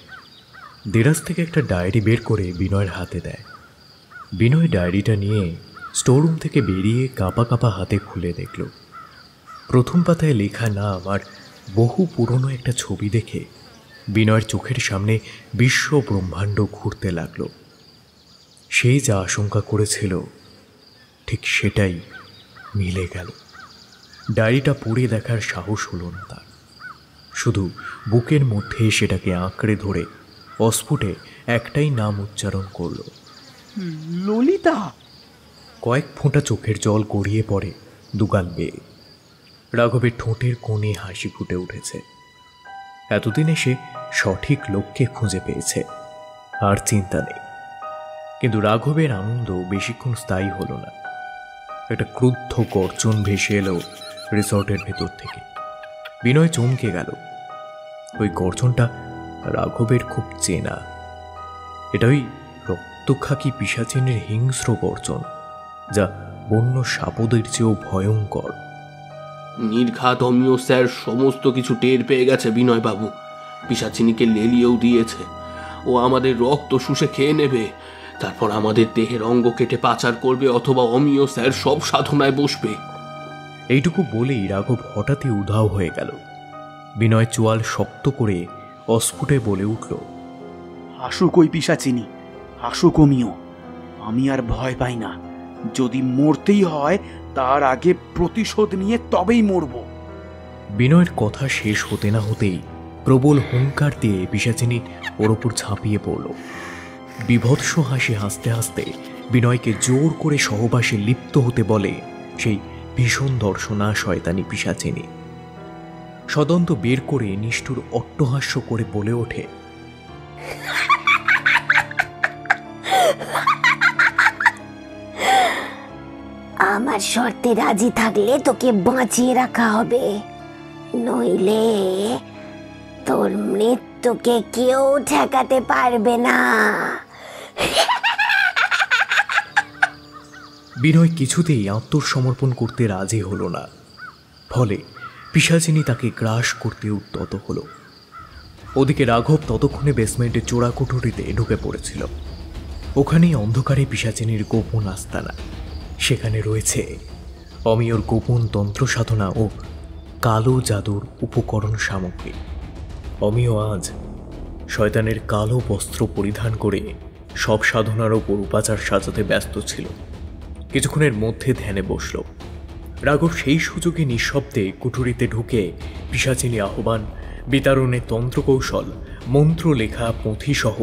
দেরাজ থেকে একটা ডায়েরি বের করে বিনয়ের হাতে দেয়। বিনয় ডায়েরিটা নিয়ে স্টোর রুম থেকে বেরিয়ে কাঁপা কাঁপা হাতে খুলে দেখল। প্রথম পাতায় লেখা নাম আর বহু পুরনো একটা ছবি দেখে বিনয়ের চোখের সামনে বিশ্ব ব্রহ্মাণ্ড ঘুরতে লাগল। সে যা আশঙ্কা করেছিল ঠিক সেটাই মিলে গেল। ডায়েরিটা পড়ে দেখার সাহস হলো না তার, শুধু বুকের মধ্যে সেটাকে আঁকড়ে ধরে অস্ফুটে একটাই নাম উচ্চারণ করল, ললিতা। কয়েক ফোঁটা চোখের জল গড়িয়ে পড়ে দুগাল বেয়ে। রাঘবের ঠোঁটের কোণে হাসি ফুটে উঠেছে। এতদিনে সে সঠিক লোককে খুঁজে পেয়েছে, আর চিন্তা নেই। কিন্তু রাঘবের আনন্দ বেশিক্ষণ স্থায়ী হলো না। একটা ক্রুদ্ধ গর্জন ভেসে এলো রিসর্টের ভেতর থেকে। বিনয় চমকে গেল। ওই গর্জনটা রাঘবের খুব চেনা। এটা ওই রক্তখাকি পিশাচিনীর হিংস্র গর্জন, যা বন্য সাপদের চেয়েও ভয়ঙ্কর। নির্ঘাত অমিয় স্যার সমস্ত কিছু টের পেয়ে গেছে বিনয়বাবু। পিশাচিনীকে লেলিয়েও দিয়েছে। ও আমাদের রক্ত শুষে খেয়ে নেবে, তারপর আমাদের দেহের অঙ্গ কেটে পাচার করবে, অথবা অমিয় স্যার সব সাধনায় বসবে। এইটুকু বলেই রাঘব হঠাৎই উধাও হয়ে গেল। বিনয় চোয়াল শক্ত করে অস্ফুটে বলে উঠল, আসুক ওই পিশাচিনী, আসুক অমিয়। আমি আর ভয় পাই না। যদি মরতেই হয় তার আগে প্রতিশোধ নিয়ে তবেই মরব। বিনয়ের কথা শেষ হতে না হতেই প্রবল হুঙ্কার দিয়ে পিশাচিনী ওর ওপর ঝাঁপিয়ে পড়ল। বিভৎস হাসি হাসতে হাসতে বিনয়কে জোর করে সহবাসে লিপ্ত হতে বলে সেই ভীষণ দর্শনা শয়তানি পিশাচিনী। সদন্ত বের করে নিষ্ঠুর অট্টহাস্য করে বলে ওঠে, আমার শর্তে রাজি থাকলে তোকে বাঁচিয়ে রাখা হবে, নইলে তোর মৃত্যুকে কেউ ঠেকাতে পারবে না। বিনয় কিছুতেই আত্মসমর্পণ করতে রাজি হলো না। ফলে পিশাচিনী তাকে গ্রাস করতে উদ্যত হলো। ওদিকে রাঘব ততক্ষণে বেসমেন্টের চোরা কুঠুরিতে ঢুকে পড়েছিল। ওখানেই অন্ধকারে পিশাচিনীর গোপন আস্তানা। সেখানে রয়েছে অমিয়র গোপন তন্ত্র সাধনা ও কালো জাদুর উপকরণ সামগ্রী। অমিয় আজ শয়তানের কালো বস্ত্র পরিধান করে সব সাধনার ওপর উপাচার সাজাতে ব্যস্ত ছিল। কিছুক্ষণের মধ্যে ধ্যানে বসল। রাঘব সেই সুযোগে নিঃশব্দে কুঠুরিতে ঢুকে পিশাচিনী আহ্বান, বিতারণের তন্ত্রকৌশল, মন্ত্র লেখা পুঁথিসহ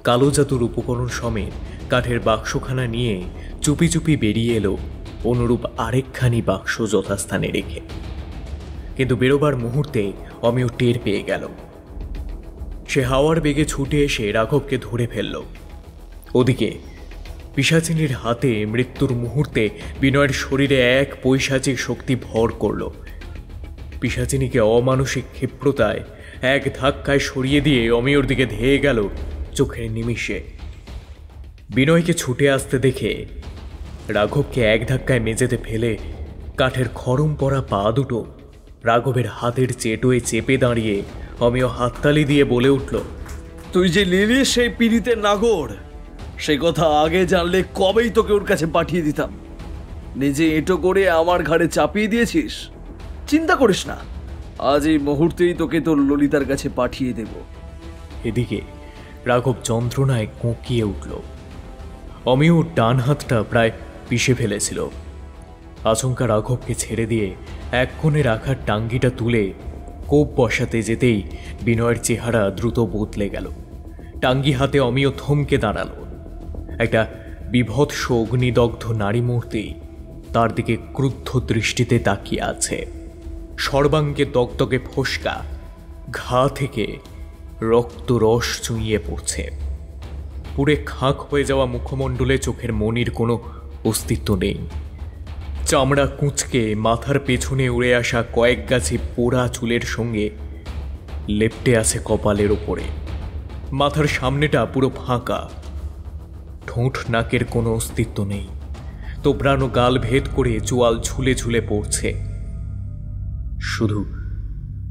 কালো জাদুর উপকরণ সমেত কাঠের বাক্সখানা নিয়ে চুপি চুপি বেরিয়ে এলো অনুরূপ আরেকখানি বাক্স যথাস্থানে রেখে। কিন্তু বেরোবার মুহূর্তে অমিয় টের পেয়ে গেল। সে হাওয়ার বেগে ছুটে এসে রাঘবকে ধরে ফেলল। ওদিকে পিশাচিনীর হাতে মৃত্যুর মুহূর্তে বিনয়ের শরীরে এক পৈশাচিক শক্তি ভর করল। পিশাচিনীকে অমানসিক ক্ষিপ্রতায় এক ধাক্কায় সরিয়ে দিয়ে অমিয়র দিকে ধেয়ে গেল চোখের নিমিষে। বিনয়কে ছুটে আসতে দেখে রাঘবকে এক ধাক্কায় মেঝেতে ফেলে কাঠের খরম পরা পা দুটো রাঘবের হাতের চেটোয় চেপে দাঁড়িয়ে অমিয় হাততালি দিয়ে বলে উঠল, তুই যে নিলি সেই পীড়িতের নাগর, সে কথা আগে জানলে কবেই তোকে ওর কাছে পাঠিয়ে দিতাম। নিজে এঁটো করে আমার ঘাড়ে চাপিয়ে দিয়েছিস। চিন্তা করিস না, আজ এই মুহূর্তেই তোকে তোর ললিতার কাছে পাঠিয়ে দেব। এদিকে রাঘব যন্ত্রণায় কোঁকিয়ে উঠল। অমিয় ডান হাতটা প্রায় পিষে ফেলেছিল। আচমকা রাঘবকে ছেড়ে দিয়ে এক কোণে রাখার টাঙ্গিটা তুলে কোপ বসাতে যেতেই বিনয়ের চেহারা দ্রুত বদলে গেল। টাঙ্গি হাতে অমিয় থমকে দাঁড়ালো। একটা বিভৎস অগ্নিদগ্ধ নারী মূর্তি তার দিকে ক্রুদ্ধ দৃষ্টিতে তাকিয়ে আছে। সর্বাঙ্গে দগদগে ফোসকা, ঘা থেকে রক্ত রস চুইয়ে পড়ছে। পুরে খাঁক হয়ে যাওয়া মুখমণ্ডলে চোখের মনির কোনো অস্তিত্ব নেই। চামড়া কুঁচকে মাথার পেছনে উড়ে আসা কয়েক গাছি পোড়া চুলের সঙ্গে লেপ্টে আছে কপালের ওপরে। মাথার সামনেটা পুরো ফাঁকা, ঠোঁট নাকের কোনো অস্তিত্ব নেই। তোবড়ানো গাল ভেদ করে চোয়াল ঝুলে ঝুলে পড়ছে। শুধু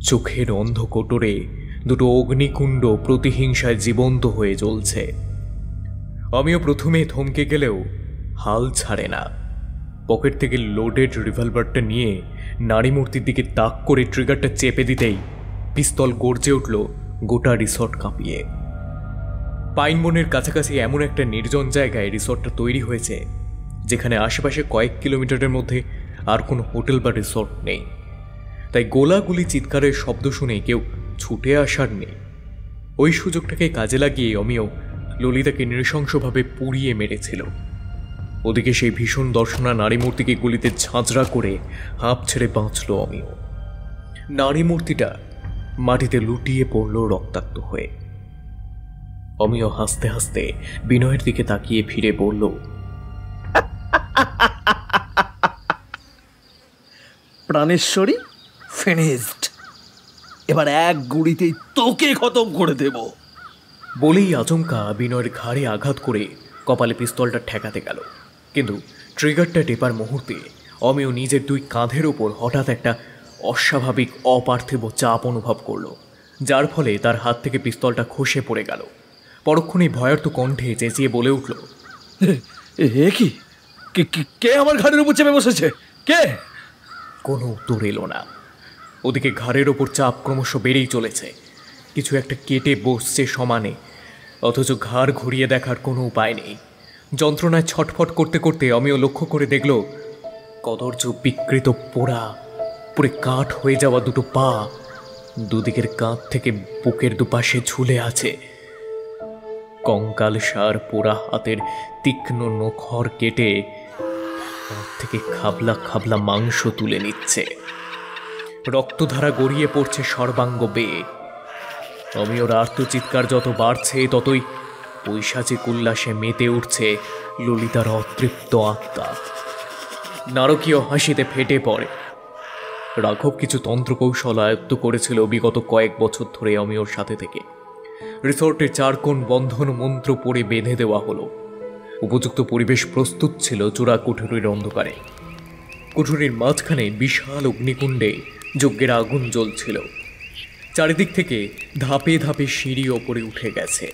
চোখের অন্ধকোটরে দুটো অগ্নিকুণ্ড প্রতিহিংসায় জীবন্ত হয়ে জ্বলছে। আমিও প্রথমে থমকে গেলেও হাল ছাড়ে না। পকেট থেকে লোডেড রিভলভারটা নিয়ে নারী মূর্তির দিকে তাক করে ট্রিগারটা চেপে দিতেই পিস্তল গর্জে উঠল গোটা রিসর্ট কাঁপিয়ে। পাইনবনের কাছাকাছি এমন একটা নির্জন জায়গায় রিসর্টটা তৈরি হয়েছে যেখানে আশেপাশে কয়েক কিলোমিটারের মধ্যে আর কোনো হোটেল বা রিসর্ট নেই। তাই গোলাগুলি চিৎকারের শব্দ শুনে কেউ ছুটে আসার নেই। ওই সুযোগটাকে কাজে লাগিয়ে অমিয় ললিতাকে নৃশংসভাবে পুড়িয়ে মেরেছিল। ওদিকে সেই ভীষণ দর্শনা নারী মূর্তিকে গুলিতে ঝাঁঝরা করে হাঁপ ছেড়ে বাঁচল অমিয়। নারী মূর্তিটা মাটিতে লুটিয়ে পড়ল রক্তাক্ত হয়ে। অমিয় হাসতে হাসতে বিনয়ের দিকে তাকিয়ে ফিরে বলল, প্রাণেশ্বরী ফিনিশড, এবার এক গুলিতেই তোকে খতম করে দেব। বলেই আচমকা বিনয়ের ঘাড়ে আঘাত করে কপালে পিস্তলটা ঠেকাতে গেল। কিন্তু ট্রিগারটা টেপার মুহূর্তে অমিয় নিজের দুই কাঁধের ওপর হঠাৎ একটা অস্বাভাবিক অপার্থিব চাপ অনুভব করল, যার ফলে তার হাত থেকে পিস্তলটা খসে পড়ে গেল। পরক্ষণেই ভয়ার্ত কণ্ঠে চেঁচিয়ে বলে উঠল, এ কি? কে আমার ঘাড়ের উপর চেপে বসেছে? কে? কোনো উত্তর এলো না। ওদিকে ঘাড়ের ওপর চাপ ক্রমশ বেড়েই চলেছে। কিছু একটা কেটে বসছে সমানে, অথচ ঘাড় ঘুরিয়ে দেখার কোনো উপায় নেই। যন্ত্রণায় ছটফট করতে করতে অমিয় লক্ষ্য করে দেখল কদর্য বিকৃত পোড়া, পুরে কাঠ হয়ে যাওয়া দুটো পা দুদিকের কাঁধ থেকে বুকের দুপাশে ঝুলে আছে। কঙ্কাল সার পোড়া হাতের তীক্ষ্ণ নখর কেটে কাঁধ থেকে খাবলা খাবলা মাংস তুলে নিচ্ছে। রক্তধারা গড়িয়ে পড়ছে সর্বাঙ্গ বেয়ে। অমিয়র আর্তচিৎকার যত বাড়ছে ততই পৈশাচিক উল্লাসে মেতে উঠছে ললিতার অতৃপ্ত আত্মা। নারকীয় হাসিতে ফেটে পড়ে। রাঘব কিছু তন্ত্রকৌশল আয়ত্ত করেছিল বিগত কয়েক বছর ধরে অমিয়র সাথে থেকে। রিসর্টে চারকোণ বন্ধন মন্ত্র পড়ে বেঁধে দেওয়া হলো। উপযুক্ত পরিবেশ প্রস্তুত ছিল চূড়া কুঠুরির অন্ধকারে। কুঠুরির মাঝখানে বিশাল অগ্নিকুণ্ডে যজ্ঞের আগুন জ্বলছিল। চারিদিক থেকে ধাপে ধাপে সিঁড়ি ওপরে উঠে গেছে।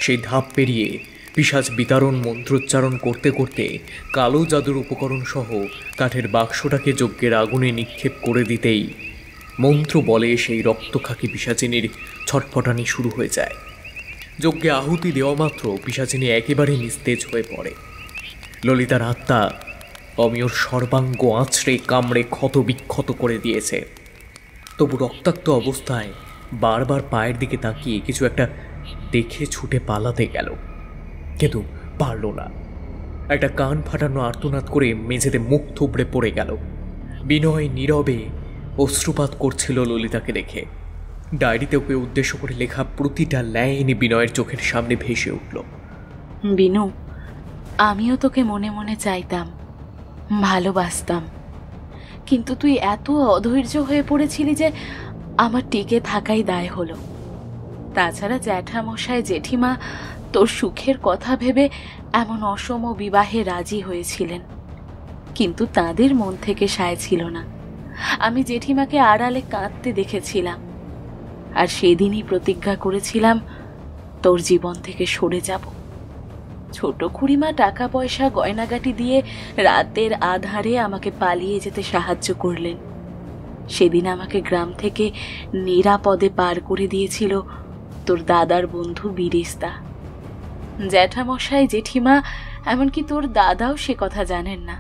সেই ধাপ পেরিয়ে পিশাচ বিতারণ মন্ত্রোচ্চারণ করতে করতে কালো জাদুর উপকরণ সহ কাঠের বাক্সটাকে যজ্ঞের আগুনে নিক্ষেপ করে দিতেই মন্ত্র বলে সেই রক্তখাকি পিশাচিনীর ছটফটানি শুরু হয়ে যায়। যজ্ঞে আহুতি দেওয়া মাত্র পিশাচিনী একেবারে নিস্তেজ হয়ে পড়ে। ললিতার আত্মা অমিয়র সর্বাঙ্গ আঁচড়ে কামড়ে ক্ষত বিক্ষত করে দিয়েছে। তবু রক্তাক্ত অবস্থায় বারবার পায়ের দিকে তাকিয়ে কিছু একটা দেখে ছুটে পালাতে গেল, কিন্তু পারল না। একটা কান ফাটানো আর্তনাদ করে মেঝেতে মুখ থুবড়ে পড়ে গেল। বিনয় নীরবে অশ্রুপাত করছিল ললিতাকে দেখে। ডায়েরিতে ওকে উদ্দেশ্য করে লেখা প্রতিটা লাইন বিনয়ের চোখের সামনে ভেসে উঠল। বিনু, আমিও তোকে মনে মনে চাইতাম, ভালোবাসতাম, কিন্তু তুই এত অধৈর্য হয়ে পড়েছিলি যে আমার টিকে থাকাই দায় হলো। তাছাড়া জ্যাঠামশাই জেঠিমা তোর সুখের কথা ভেবে এমন অসম বিবাহে রাজি হয়েছিলেন, কিন্তু তাদের মন থেকে সায় ছিল না। আমি জেঠিমাকে আড়ালে কাঁদতে দেখেছিলাম, আর সেদিনই প্রতিজ্ঞা করেছিলাম তোর জীবন থেকে সরে যাব। ছোট খুড়িমা টাকা পয়সা গয়নাগাটি দিয়ে রাতের আধারে আমাকে পালিয়ে যেতে সাহায্য করলেন। সেদিন আমাকে গ্রাম থেকে নিরাপদে পার করে দিয়েছিল তোর দাদার বন্ধু বিরেস্তা। জ্যাঠামশাই জেঠিমা এমনকি তোর দাদাও সে কথা জানেন না।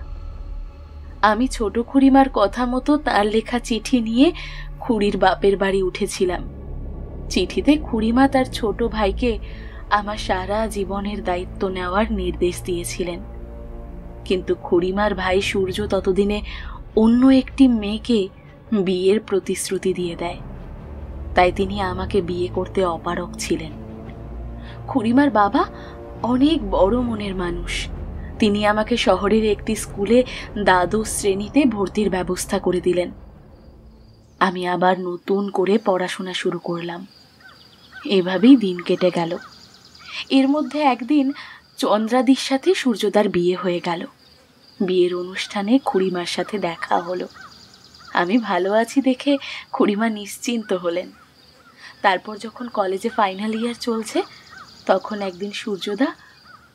আমি ছোট খুড়িমার কথা মতো তার লেখা চিঠি নিয়ে খুড়ির বাপের বাড়ি উঠেছিলাম। চিঠিতে খুড়িমা তার ছোট ভাইকে আমার সারা জীবনের দায়িত্ব নেওয়ার নির্দেশ দিয়েছিলেন, কিন্তু খুড়িমার ভাই সূর্য ততদিনে অন্য একটি মেয়েকে বিয়ের প্রতিশ্রুতি দিয়ে দেয়। তাই তিনি আমাকে বিয়ে করতে অপারগ ছিলেন। খুড়িমার বাবা অনেক বড় মনের মানুষ। তিনি আমাকে শহরের একটি স্কুলে দ্বাদশ শ্রেণীতে ভর্তির ব্যবস্থা করে দিলেন। আমি আবার নতুন করে পড়াশোনা শুরু করলাম। এভাবেই দিন কেটে গেল। এর মধ্যে একদিন চন্দ্রাদির সাথে সূর্যদার বিয়ে হয়ে গেল। বিয়ের অনুষ্ঠানে খুড়িমার সাথে দেখা হলো। আমি ভালো আছি দেখে খুড়িমা নিশ্চিন্ত হলেন। তারপর যখন কলেজে ফাইনাল ইয়ার চলছে, তখন একদিন সূর্যদা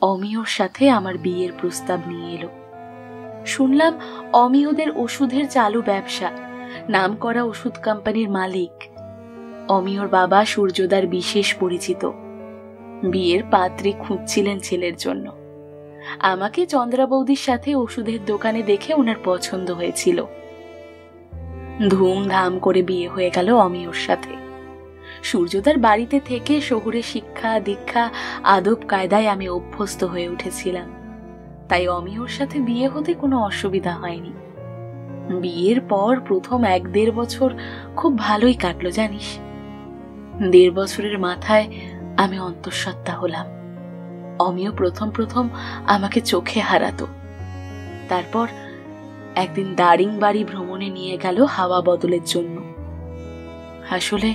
অমিয়র সাথে আমার বিয়ের প্রস্তাব নিয়ে এলো। শুনলাম অমিয়দের ওষুধের চালু ব্যবসা, নামকরা ওষুধ কোম্পানির মালিক। অমিয়র বাবা সূর্যদার বিশেষ পরিচিত। বিয়ের পাত্রী খুঁজছিলেন ছেলের জন্য। আমাকে চন্দ্রা বৌদির সাথে ওষুধের দোকানে দেখে ওনার পছন্দ হয়েছিল। ধুমধাম করে বিয়ে হয়ে গেল অমিয়র সাথে। সূর্যদার বাড়িতে থেকে শহুরে শিক্ষা দীক্ষা আদব কায়দায় আমি অভ্যস্ত হয়ে উঠেছিলাম, তাই অমিয়র সাথে বিয়ে হতে কোনো অসুবিধা হয়নি। বিয়ের পর প্রথম 1-1.5 বছর খুব ভালোই কাটলো জানিস। 1.5 বছরের মাথায় আমি অন্তঃসত্ত্বা হলাম। অমিয় প্রথম আমাকে চোখে হারাতো। তারপর একদিন দারিংবাড়ি ভ্রমণে নিয়ে গেল হাওয়া বদলের জন্য। আসলে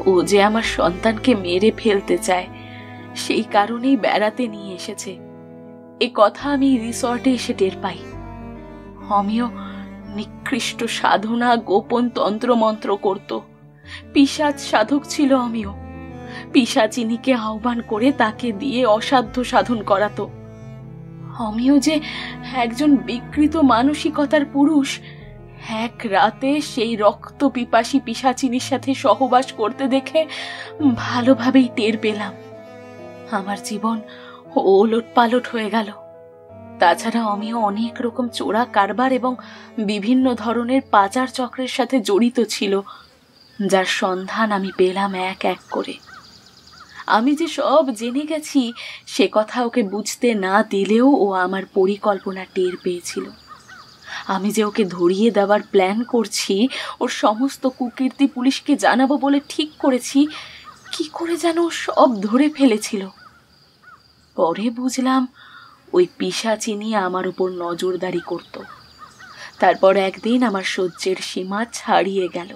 ও যে আমার সন্তানকে মেরে ফেলতে চায়, সেই কারণেই বেড়াতে নিয়ে এসেছে, এ কথা আমি রিসর্টে এসে টের পাই। অমিয় নিকৃষ্ট সাধনা গোপন তন্ত্রমন্ত্র করত। পিশাচ সাধক ছিল অমিয়। পিশাচিনীকে আহ্বান করে তাকে দিয়ে অসাধ্য সাধন করাতো। অমিয় যে একজন বিকৃত মানসিকতার পুরুষ, এক রাতে সেই রক্ত পিপাসী পিশাচিনীর সাথে সহবাস করতে দেখে ভালোভাবেই টের পেলাম। আমার জীবন ওলটপালট হয়ে গেল। তাছাড়া অমিয় অনেক রকম চোরা কারবার এবং বিভিন্ন ধরনের পাচার চক্রের সাথে জড়িত ছিল, যার সন্ধান আমি পেলাম এক এক করে। আমি যে সব জেনে গেছি সে কথা ওকে বুঝতে না দিলেও ও আমার পরিকল্পনা টের পেয়েছিল। আমি যে ওকে ধরিয়ে দেওয়ার প্ল্যান করছি, ওর সমস্ত কুকীর্তি পুলিশকে জানাবো বলে ঠিক করেছি, কি করে যেন সব ধরে ফেলেছিল। পরে বুঝলাম ওই পিশাচিনী আমার উপর নজরদারি করত। তারপর একদিন আমার সহ্যের সীমা ছাড়িয়ে গেল।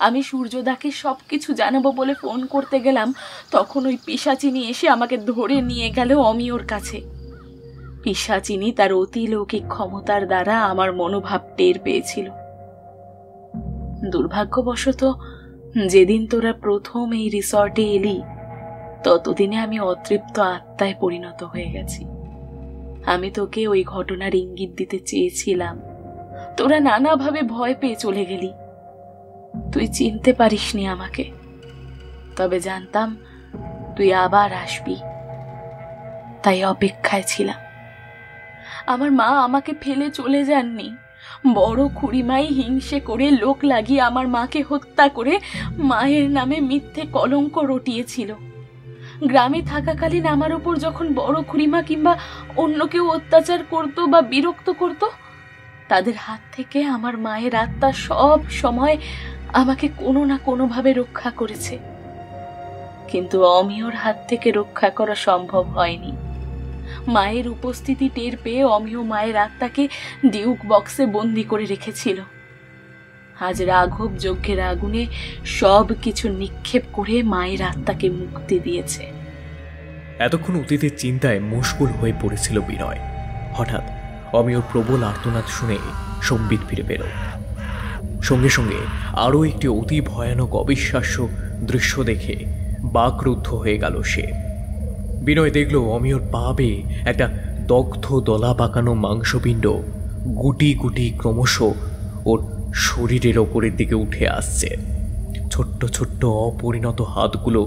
আমি সূর্যদাকে সবকিছু জানাবো বলে ফোন করতে গেলাম, তখন ওই পিশাচিনী এসে আমাকে ধরে নিয়ে গেল অমিয়র কাছে। পিশাচিনী তার অতিলৌকিক ক্ষমতার দ্বারা আমার মনোভাব টের পেয়েছিল। দুর্ভাগ্যবশত যেদিন তোরা প্রথম এই রিসর্টে এলি, ততদিনে আমি অতৃপ্ত আত্মায় পরিণত হয়ে গেছি। আমি তোকে ওই ঘটনার ইঙ্গিত দিতে চেয়েছিলাম, তোরা নানাভাবে ভয় পেয়ে চলে গেলি। তুই চিনতে পারিসনি আমাকে, তবে জানতাম তুই আবার আসবি, তাই অপেক্ষায় ছিলাম। আমার মা আমাকে ফেলে চলে যাননি। বড় খুড়িমাই হিংসে করে লোক লাগিয়ে আমার মাকে হত্যা করে মায়ের নামে মিথ্যে কলঙ্ক রটিয়েছিল। গ্রামে থাকাকালীন আমার উপর যখন বড় খুড়িমা কিংবা অন্য কেউ অত্যাচার করত বা বিরক্ত করত, তাদের হাত থেকে আমার মায়ের আত্মা সব সময় আমাকে কোনো না কোনোভাবে রক্ষা করেছে। কিন্তু অমিয়র হাত থেকে রক্ষা করা সম্ভব হয়নি। মায়ের উপস্থিতি টের পেয়ে অমিয় মায়ের আত্মাকে ডিউক বক্সে বন্দি করে রেখেছিল। আজ রাঘব যজ্ঞের আগুনে সব কিছু নিক্ষেপ করে মায়ের আত্মাকে মুক্তি দিয়েছে। এতক্ষণ অতীতের চিন্তায় মুশকুল হয়ে পড়েছিল বিনয়। হঠাৎ অমিয়র প্রবল আর্তনাদ শুনে সম্বিত ফিরে পেল। সঙ্গে সঙ্গে আরও একটি অতি ভয়ানক অবিশ্বাস্য দৃশ্য দেখে বাকরুদ্ধ হয়ে গেল সে। বিনয় দেখল অমিয়র পা বেয়ে একটা দগ্ধ দলা পাকানো মাংসপিণ্ড গুটি গুটি ক্রমশ ওর শরীরের ওপরের দিকে উঠে আসছে। ছোট্ট ছোট্ট অপরিণত হাতগুলো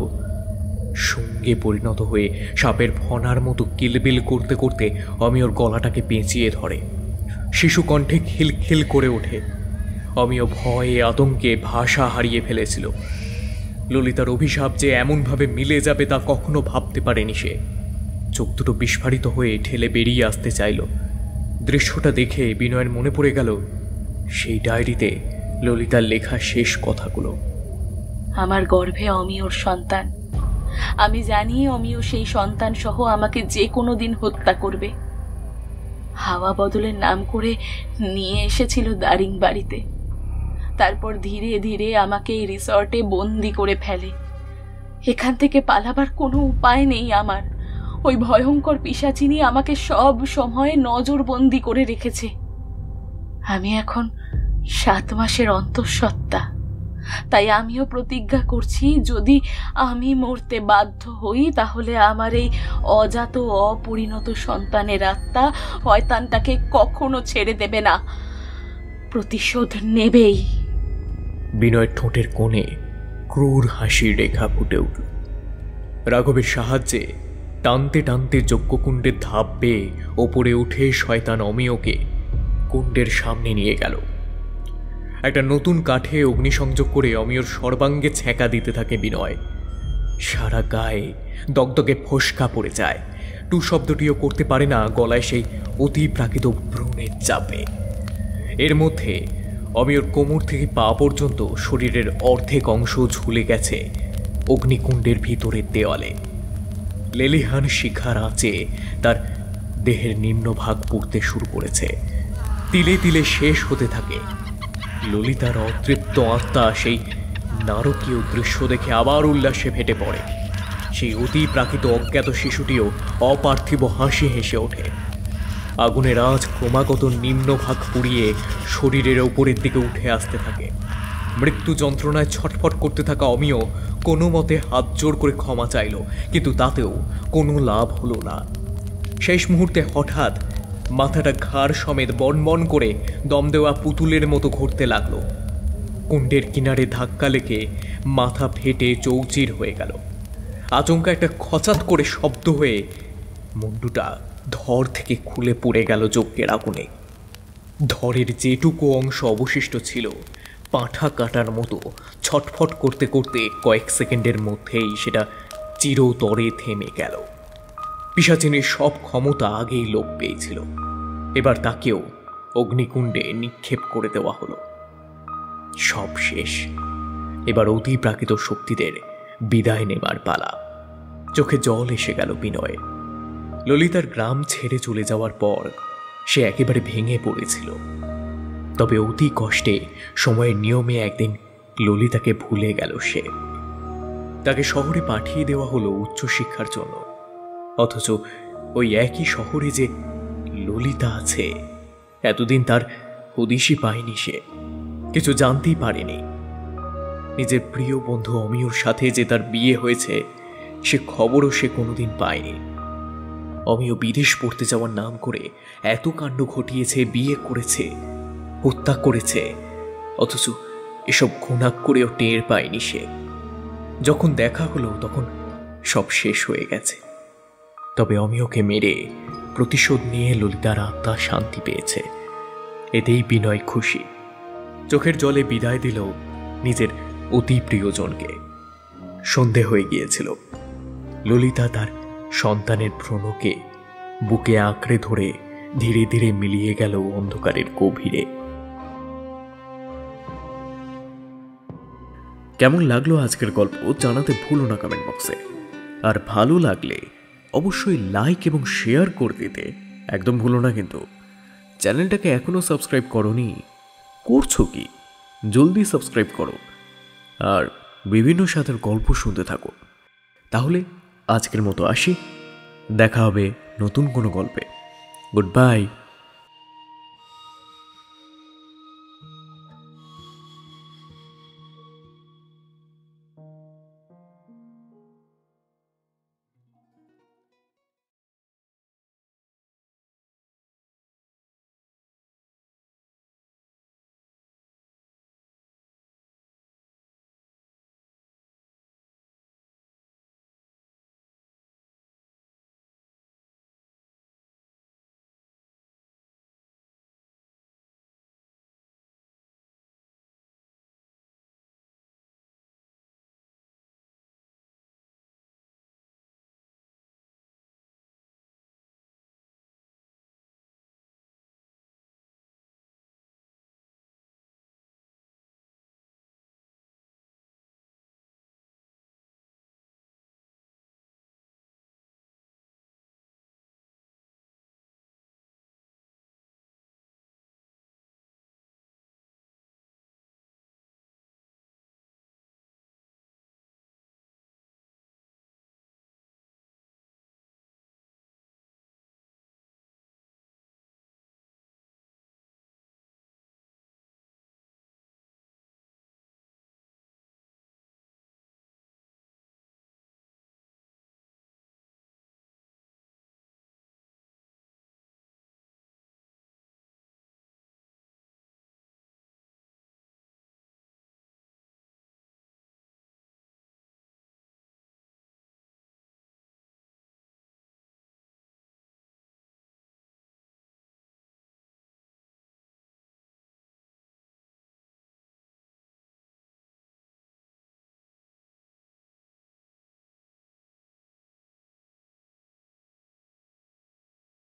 সঙ্গে পরিণত হয়ে সাপের ফনার মতো কিলবিল করতে করতে অমিয়র গলাটাকে পেঁচিয়ে ধরে। শিশু কণ্ঠে খিলখিল করে ওঠে। অমিয় ভয়ে আতঙ্কে ভাষা হারিয়ে ফেলেছিল। ললিতার অভিশাপ যে এমনভাবে মিলে যাবে তা কখনো ভাবতে পারেনি সে। চোখ দুটো বিস্ফারিত হয়ে ঠেলে বেরিয়ে আসতে চাইল। দৃশ্যটা দেখে বিনয়ের মনে পড়ে গেল সেই ডায়েরিতে ললিতার লেখা শেষ কথাগুলো। আমার গর্ভে অমিয়র সন্তান। আমি জানি অমিয় সেই সন্তান সহ আমাকে যে কোনো দিন হত্যা করবে। হাওয়া বদলের নাম করে নিয়ে এসেছিল দারিংবাড়িতে। তারপর ধীরে ধীরে আমাকে এই রিসর্টে বন্দি করে ফেলে। এখান থেকে পালাবার কোনো উপায় নেই আমার। ওই ভয়ঙ্কর পিশাচিনী আমাকে সব সময় নজরবন্দি করে রেখেছে। আমি এখন 7 মাসের অন্তঃসত্ত্বা। তাই আমিও প্রতিজ্ঞা করছি, যদি আমি মরতে বাধ্য হই তাহলে আমার এই অজাত অপরিণত সন্তানের আত্মা শয়তানটাকে কখনো ছেড়ে দেবে না, প্রতিশোধ নেবেই। বিনয়ের ঠোঁটের কোণে ক্রূর হাসির রেখা ফুটে উঠল। রাঘবের সাহায্যে টানতে টানতে যজ্ঞকুণ্ডের ধাপ পেয়ে ওপরে উঠে শয়তান অমিয়কে কুণ্ডের সামনে নিয়ে গেল। একটা নতুন কাঠে অগ্নিসংযোগ করে অমিয়র সর্বাঙ্গে ছ্যাঁকা দিতে থাকে বিনয়। সারা গায়ে দগদগে ফোসকা পড়ে যায়। টু শব্দটিও করতে পারে না গলায় সেই অতি প্রাকৃত ভ্রূণের চাপে। এর মধ্যে অমিয়র কোমর থেকে পা পর্যন্ত শরীরের অর্ধেক অংশ ঝুলে গেছে অগ্নিকুণ্ডের ভিতরের দেওয়ালে। লেলিহান শিখার আঁচে তার দেহের নিম্নভাগ পুড়তে শুরু করেছে। তিলে তিলে শেষ হতে থাকে। ললিতার অতৃপ্ত আত্মা সেই নারকীয় দৃশ্য দেখে আবার উল্লাসে ফেটে পড়ে। সেই অতি প্রাকৃত অজ্ঞাত শিশুটিও অপার্থিব হাসি হেসে ওঠে। আগুনের আঁচ ক্রমাগত নিম্নভাগ পুড়িয়ে শরীরের ওপরের দিকে উঠে আসতে থাকে। মৃত্যু যন্ত্রণায় ছটফট করতে থাকা অমিয় কোনো মতে হাত জোর করে ক্ষমা চাইল, কিন্তু তাতেও কোনো লাভ হলো না। শেষ মুহূর্তে হঠাৎ মাথাটা ঘাড় সমেত বনবন করে দম দেওয়া পুতুলের মতো ঘুরতে লাগলো। কুণ্ডের কিনারে ধাক্কা লেগে মাথা ফেটে চৌচির হয়ে গেল। আচমকা একটা খচাত করে শব্দ হয়ে মুন্ডুটা ধর থেকে খুলে পড়ে গেল যজ্ঞের আগুনে। ধরের যেটুকু অংশ অবশিষ্ট ছিল পাঁঠা কাটার মতো ছটফট করতে করতে কয়েক সেকেন্ডের মধ্যেই সেটা চিরতরে থেমে গেল। পিশাচিনীর সব ক্ষমতা আগেই লোপ পেয়েছিল। এবার তাকেও অগ্নিকুণ্ডে নিক্ষেপ করে দেওয়া হলো। সব শেষ। এবার অতি প্রাকৃত শক্তিদের বিদায় নেবার পালা। চোখে জল এসে গেল বিনয়। ললিতার গ্রাম ছেড়ে চলে যাওয়ার পর সে একেবারে ভেঙে পড়েছিল। তবে অতি কষ্টে সময়ের নিয়মে একদিন ললিতাকে ভুলে গেল সে। তাকে শহরে পাঠিয়ে দেওয়া হলো উচ্চশিক্ষার জন্য। অথচ ওই একই শহরে যে ললিতা আছে এতদিন তার হদিশই পায়নি সে, কিছু জানতেই পারেনি। নিজের প্রিয় বন্ধু অমিয়র সাথে যে তার বিয়ে হয়েছে সে খবরও সে কোনোদিন পায়নি। অমিয় বিদেশ পড়তে যাওয়ার নাম করে এত কাণ্ড ঘটিয়েছে, বিয়ে করেছে, হত্যা করেছে, অথচ এসব ঘুণাক করেও টের পায়নি সে। যখন দেখা হলো তখন সব শেষ হয়ে গেছে। তবে অমিয়কে মেরে প্রতিশোধ নিয়ে ললিতার আত্মা শান্তি পেয়েছে, এতেই বিনয় খুশি। চোখের জলে বিদায় দিল নিজের অতি প্রিয়জনকে। সন্ধে হয়ে গিয়েছিল। ললিতা তার সন্তানের ভ্রণকে বুকে আঁকড়ে ধরে ধীরে ধীরে মিলিয়ে গেল অন্ধকারের গভীরে। কেমন লাগলো আজকের গল্প জানাতে ভুলো না কমেন্ট বক্সে। আর ভালো লাগলে অবশ্যই লাইক এবং শেয়ার করে দিতে একদম ভুলো না কিন্তু। চ্যানেলটাকে এখনো সাবস্ক্রাইব করোনি, করছো কি? জলদি সাবস্ক্রাইব করো আর বিভিন্ন সাথের গল্প শুনতে থাকো। তাহলে আজকের মতো আসি, দেখা হবে নতুন কোনো গল্পে। Good bye.